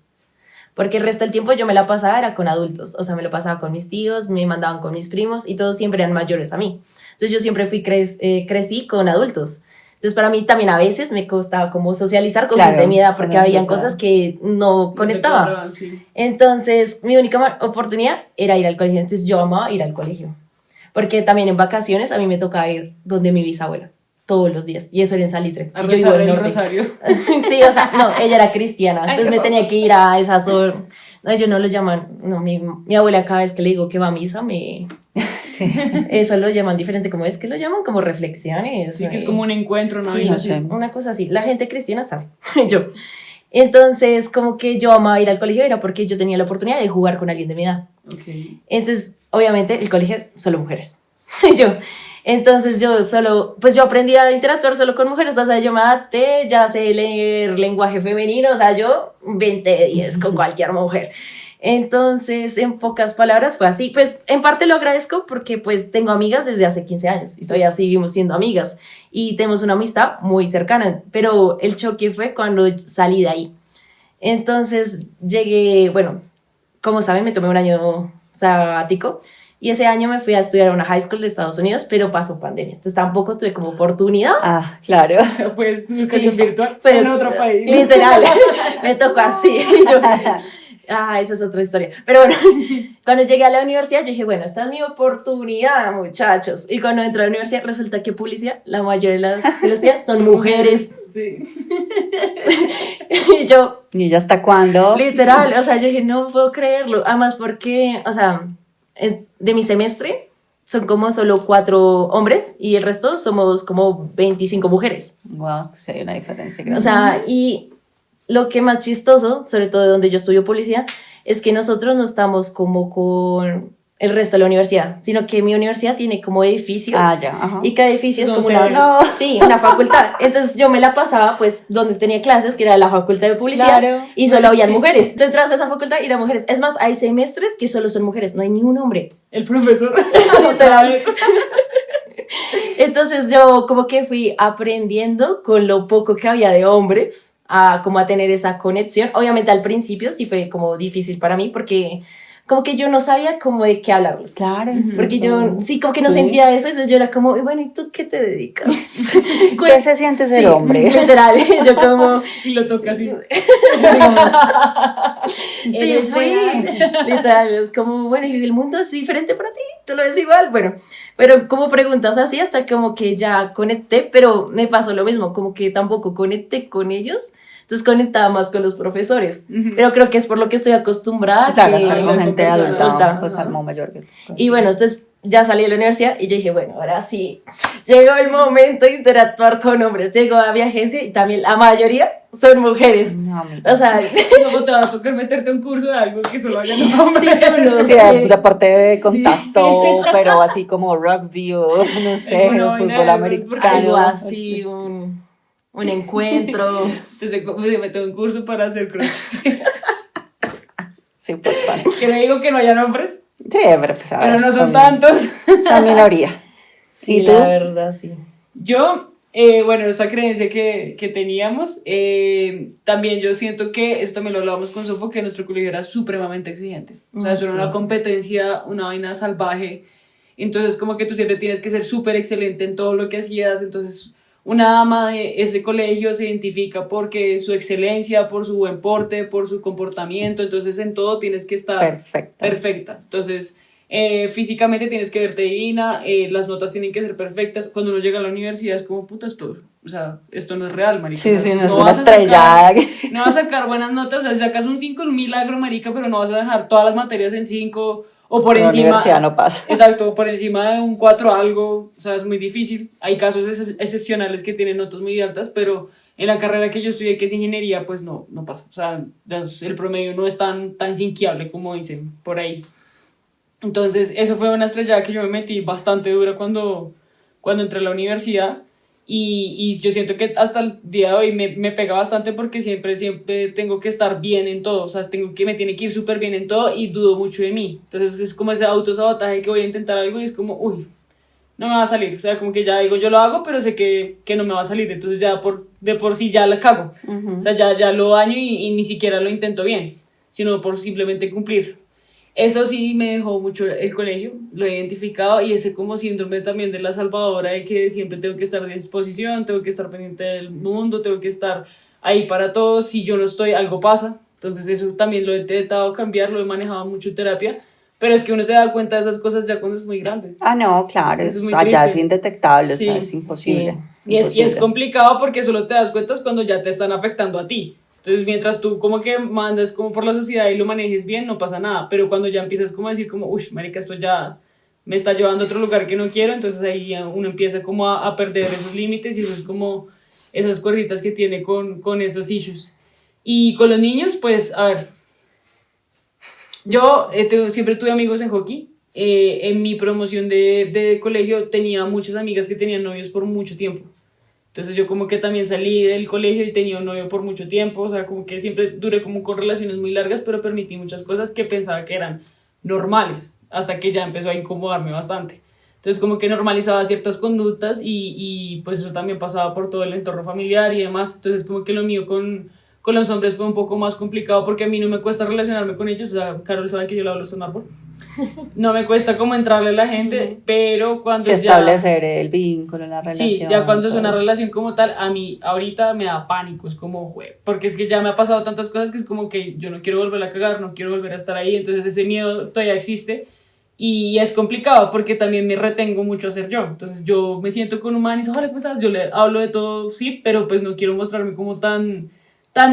Porque el resto del tiempo yo me la pasaba era con adultos, o sea, me lo pasaba con mis tíos, me mandaban con mis primos y todos siempre eran mayores a mí. Entonces yo siempre crecí con adultos. Entonces para mí también a veces me costaba como socializar con Claro, gente de mi edad porque con habían gente, cosas que no conectaba. cuadraban, sí. Entonces mi única oportunidad era ir al colegio. Entonces yo amaba ir al colegio. Porque también en vacaciones a mí me tocaba ir donde mi bisabuela todos los días. Y eso era en Salitre. A Y yo vivo rezar en el el norte. rosario. Sí, o sea, no, ella era cristiana, Ay, entonces me no. tenía que ir a esas horas. No, ellos no lo llaman, no, mi abuela cada vez que le digo que va a misa, Sí. eso lo llaman diferente, como es que lo llaman como reflexiones. Sí, que es como un encuentro, ¿no? Sí, Y no así. sé. una cosa así, la gente cristiana sabe, yo. Entonces, como que yo amaba ir al colegio, era porque yo tenía la oportunidad de jugar con alguien de mi edad. Ok. Entonces, obviamente, el colegio, solo mujeres. yo. Entonces, pues yo aprendí a interactuar solo con mujeres, o sea, yo me adapté, ya sé leer lenguaje femenino, o sea, yo 20 de 10 con cualquier mujer. Entonces, en pocas palabras, fue así. Pues, en parte lo agradezco porque, pues, tengo amigas desde hace 15 años y todavía seguimos siendo amigas y tenemos una amistad muy cercana, pero el choque fue cuando salí de ahí. Entonces, llegué, bueno, como saben, me tomé un año sabático y ese año me fui a estudiar a una high school de Estados Unidos, pero pasó pandemia. Entonces tampoco tuve como oportunidad. Ah, claro. O sea, fue educación Sí. virtual Pero- en otro país. Literal, me tocó así. Y yo, esa es otra historia. Pero bueno, cuando llegué a la universidad, yo dije, bueno, esta es mi oportunidad, muchachos. Y cuando entré a la universidad, resulta que publicidad, la mayoría de los días son mujeres. Sí. Y yo, ¿Y ya hasta cuándo? literal, o sea, yo dije, no puedo creerlo. Además, porque, o sea, de mi semestre son como solo 4 hombres y el resto somos como 25 mujeres. Wow, es que sí hay una diferencia O grande. sea, y lo que más chistoso, sobre todo de donde yo estudio publicidad, es que nosotros no estamos como con el resto de la universidad, sino que mi universidad tiene como edificios. Ah, ya, ajá. Y cada edificio es Son como una, sedes. No. sí, una facultad. Entonces yo me la pasaba pues donde tenía clases, que era la facultad de publicidad, Claro. y solo habían mujeres. Tú entras a esa facultad y eran mujeres. Es más, hay semestres que solo son mujeres, no hay ni un hombre. El profesor. Literal. Entonces yo como que fui aprendiendo con lo poco que había de hombres a como a tener esa conexión. Obviamente al principio sí fue como difícil para mí porque como que yo no sabía como de qué hablarles. Claro. Porque yo sí como que no Sí. sentía eso, entonces yo era como, y bueno, ¿y tú qué te dedicas? ¿Qué se siente ser Sí, hombre? literal, yo como, Y lo toca así. sí, ¿eres fui. real? Literal, es como, bueno, ¿y el mundo es diferente para ti? ¿Tú lo ves igual? Bueno, pero como preguntas así hasta como que ya conecté, pero me pasó lo mismo, como que tampoco conecté con ellos, entonces conectaba más con los profesores, Ujú. pero creo que es por lo que estoy acostumbrada. Claro, que- estar con con gente personas, adulta, ajá. pues algo mayor. Y bueno, entonces ya salí de la universidad y yo dije, bueno, ahora sí, llegó el momento de interactuar con hombres. Llegó a mi agencia y también la mayoría son mujeres. No, amiga. O sea, Luego te va a tocar meterte a un curso de algo que solo hayan hombres. sí, yo no Sí, sé. deporte de Sí. contacto, pero así como rugby o no sé, Alguna vaina fútbol de esas, americano. Algo así, un encuentro. Entonces me meto a un curso para hacer crochet. Sí, pues, bueno. Que no digo que no hayan hombres, Sí, pero pues a pero ver, no son tantos. Son minoría. Sí, ¿Y tú? la verdad, sí. Yo, bueno, esa creencia que teníamos, también yo siento que, esto también lo hablábamos con Sofo, que nuestro colegio era supremamente exigente. O sea, eso era Sí. una competencia, una vaina salvaje. Entonces, como que tú siempre tienes que ser súper excelente en todo lo que hacías. Entonces, una dama de ese colegio se identifica porque su excelencia, por su buen porte, por su comportamiento. Entonces, en todo tienes que estar Perfecto. perfecta. Entonces, físicamente tienes que verte divina, las notas tienen que ser perfectas. Cuando uno llega a la universidad es como, puta, esto, o sea, esto no es real, marica. Sí, sí, no es una vas a sacar- estrella. no vas a sacar buenas notas, o sea, si sacas un 5 es un milagro, marica, pero no vas a dejar todas las materias en 5 o por En la encima. universidad no pasa. Exacto, por encima de un 4 algo, o sea, es muy difícil. Hay casos excepcionales que tienen notas muy altas, pero en la carrera que yo estudié, que es ingeniería, pues no pasa. O sea, el promedio no es tan sinquiable como dicen por ahí. Entonces, eso fue una estrellada que yo me metí bastante dura cuando entré a la universidad. Y yo siento que hasta el día de hoy me pega bastante porque siempre tengo que estar bien en todo. O sea, me tiene que ir súper bien en todo y dudo mucho de mí. Entonces, es como ese autosabotaje que voy a intentar algo y es como, uy, no me va a salir, o sea, como que ya digo, yo lo hago, pero sé que no me va a salir, entonces ya de por sí ya la cago, o sea, ya lo daño y ni siquiera lo intento bien, sino por simplemente cumplir. Eso sí me dejó mucho el colegio, lo he identificado, y ese como síndrome también de la salvadora, de que siempre tengo que estar a disposición, tengo que estar pendiente del mundo, tengo que estar ahí para todos, si yo no estoy, algo pasa. Entonces eso también lo he intentado cambiar, lo he manejado mucho en terapia, pero es que uno se da cuenta de esas cosas ya cuando es muy grande. Ah, no, claro, Eso es muy allá es triste. indetectable, Sí, o sea, es imposible. Y es imposible. complicado porque solo te das cuenta cuando ya te están afectando a ti. Entonces, mientras tú como que mandas como por la sociedad y lo manejes bien, no pasa nada. Pero cuando ya empiezas como a decir como, uy, marica, esto ya me está llevando a otro lugar que no quiero, entonces ahí ya uno empieza como a perder esos límites, y eso es como esas cuerditas que tiene con esos issues. Y con los niños, pues, a ver, yo siempre tuve amigos en hockey. En mi promoción de colegio tenía muchas amigas que tenían novios por mucho tiempo. Entonces yo como que también salí del colegio y tenía un novio por mucho tiempo, o sea, como que siempre duré como con relaciones muy largas, pero permití muchas cosas que pensaba que eran normales, hasta que ya empezó a incomodarme bastante. Entonces como que normalizaba ciertas conductas y pues eso también pasaba por todo el entorno familiar y demás. Entonces como que lo mío con los hombres fue un poco más complicado, porque a mí no me cuesta relacionarme con ellos, o sea, Carol sabe que yo le hablo hasta un árbol. No me cuesta como entrarle a la gente, pero cuando Sí, establecer el vínculo, la relación. Sí, ya cuando es todo una eso. relación como tal, a mí ahorita me da pánico, es como, porque es que ya me ha pasado tantas cosas que es como que yo no quiero volver a cagar, no quiero volver a estar ahí, entonces ese miedo todavía existe y es complicado porque también me retengo mucho a ser yo, entonces yo me siento con un man y dice, hola, ¿cómo estás? Yo le hablo de todo, sí, pero pues no quiero mostrarme como tan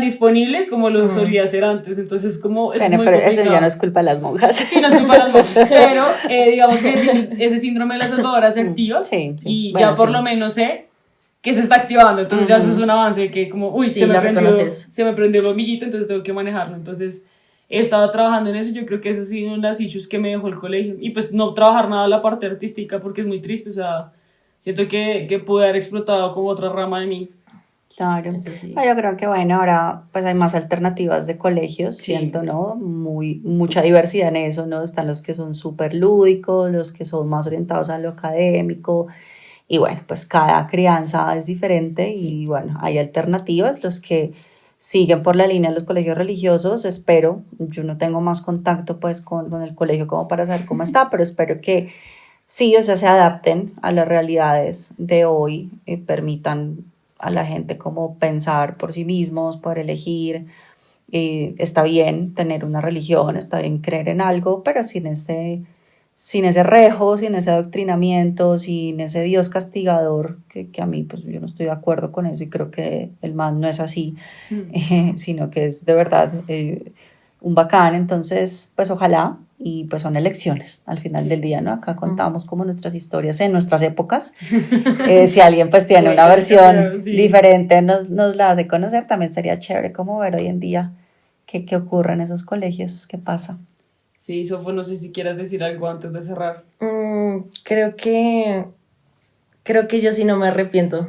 disponible como lo solía hacer antes, entonces como es Bueno, muy pero complicado. eso ya no es culpa de las monjas. Sí, no es culpa de las monjas, pero digamos que ese síndrome de la salvadora se activa Sí, sí. y Bueno, ya por sí. lo menos sé que se está activando, entonces ya eso es un avance que como, uy, Sí, se me lo prendió reconoces. el bombillito, entonces tengo que manejarlo, entonces he estado trabajando en eso. Yo creo que eso ha sido una de las issues que me dejó el colegio, y pues no trabajar nada la parte artística porque es muy triste, o sea, siento que pude haber explotado como otra rama de mí. Claro. Eso sí. Ah, yo creo que bueno, ahora pues hay más alternativas de colegios, Sí. siento, ¿no? Mucha diversidad en eso, ¿no? Están los que son súper lúdicos, los que son más orientados a lo académico, y bueno, pues cada crianza es diferente y bueno, hay alternativas, los que siguen por la línea de los colegios religiosos, espero, yo no tengo más contacto pues con el colegio como para saber cómo está, pero espero que sí, o sea, se adapten a las realidades de hoy, permitan a la gente como pensar por sí mismos, poder elegir. Está bien tener una religión, está bien creer en algo, pero sin ese rejo, sin ese adoctrinamiento, sin ese Dios castigador, que a mí pues yo no estoy de acuerdo con eso y creo que el man no es así, sino que es de verdad un bacán. Entonces pues ojalá, y pues son elecciones al final Sí. del día, ¿no? Acá contamos como nuestras historias en nuestras épocas. Si alguien pues tiene Bueno, una versión creo, sí. diferente, nos la hace conocer. También sería chévere como ver hoy en día qué ocurre en esos colegios, qué pasa. Sí, Sofo, no sé si quieras decir algo antes de cerrar. Creo que yo sí no me arrepiento.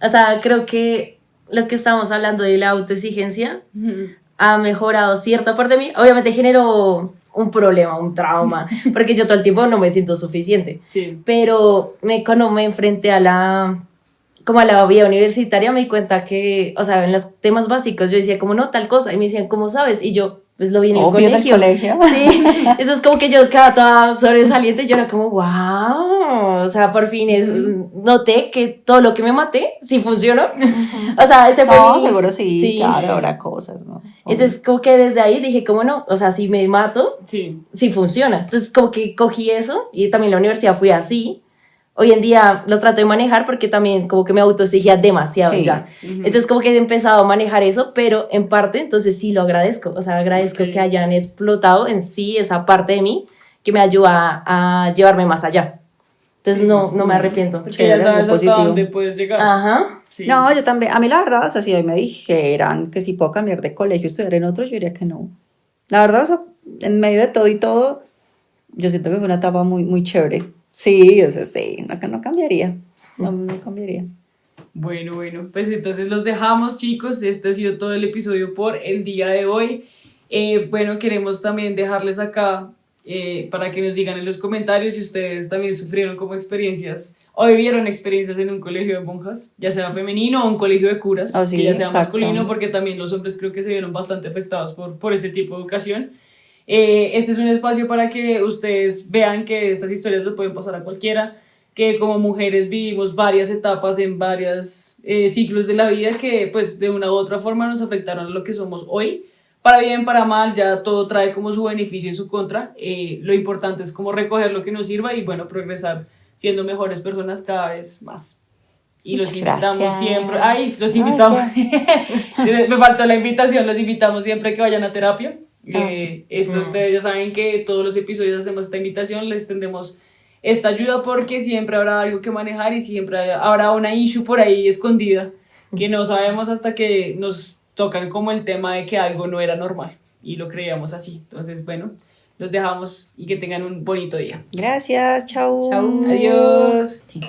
O sea, creo que lo que estamos hablando de la autoexigencia ha mejorado cierta parte de mí. Obviamente generó un problema, un trauma, porque yo todo el tiempo no me siento suficiente. Sí. Pero cuando me enfrenté a la vida universitaria, me di cuenta que, o sea, en los temas básicos yo decía como, no, tal cosa, y me decían, ¿cómo sabes? Y yo, pues lo vi en el Obvio, del colegio. colegio. Sí, eso es como que yo quedaba toda sobresaliente, yo era como, wow, o sea, por fin noté que todo lo que me maté sí funcionó. O sea, ese fue No, mi... seguro sí, claro, habrá cosas, ¿no? Entonces, como que desde ahí dije, como no, o sea, si me mato, Sí. sí funciona. Entonces, como que cogí eso, y también la universidad fui así. Hoy en día lo trato de manejar porque también como que me autoexigía demasiado Sí. ya. Entonces como que he empezado a manejar eso, pero en parte entonces sí lo agradezco. O sea, agradezco Ok. que hayan explotado en sí esa parte de mí que me ayuda a llevarme más allá. Entonces no me arrepiento. Porque ya Chévere, sabes muy hasta positivo. dónde puedes llegar. Ajá. Sí. No, yo también, a mí la verdad, o sea, si hoy me dijeran que si puedo cambiar de colegio y estudiar en otro, yo diría que no. La verdad, o sea, en medio de todo y todo, yo siento que fue una etapa muy, muy chévere. Sí, o sea, sí, no cambiaría, no cambiaría. Bueno, pues entonces los dejamos, chicos. Este ha sido todo el episodio por el día de hoy. Bueno, queremos también dejarles acá para que nos digan en los comentarios si ustedes también sufrieron como experiencias o vivieron experiencias en un colegio de monjas, ya sea femenino o un colegio de curas, Oh, sí, que ya sea exacto. masculino, porque también los hombres creo que se vieron bastante afectados por este tipo de educación. Este es un espacio para que ustedes vean que estas historias le pueden pasar a cualquiera, que como mujeres vivimos varias etapas en varios ciclos de la vida que pues de una u otra forma nos afectaron a lo que somos hoy. Para bien, para mal, ya todo trae como su beneficio y su contra. Lo importante es como recoger lo que nos sirva y bueno, progresar siendo mejores personas cada vez más. Y los Muchas invitamos gracias. siempre, los Ay, invitamos, me faltó la invitación, los invitamos siempre que vayan a terapia. Sí. Ustedes ya saben que todos los episodios hacemos esta invitación, les tendemos esta ayuda porque siempre habrá algo que manejar y siempre habrá una issue por ahí escondida que no sabemos hasta que nos tocan como el tema de que algo no era normal y lo creíamos así. Entonces, bueno, los dejamos y que tengan un bonito día. Gracias, chau. Chau. Adiós. Sí.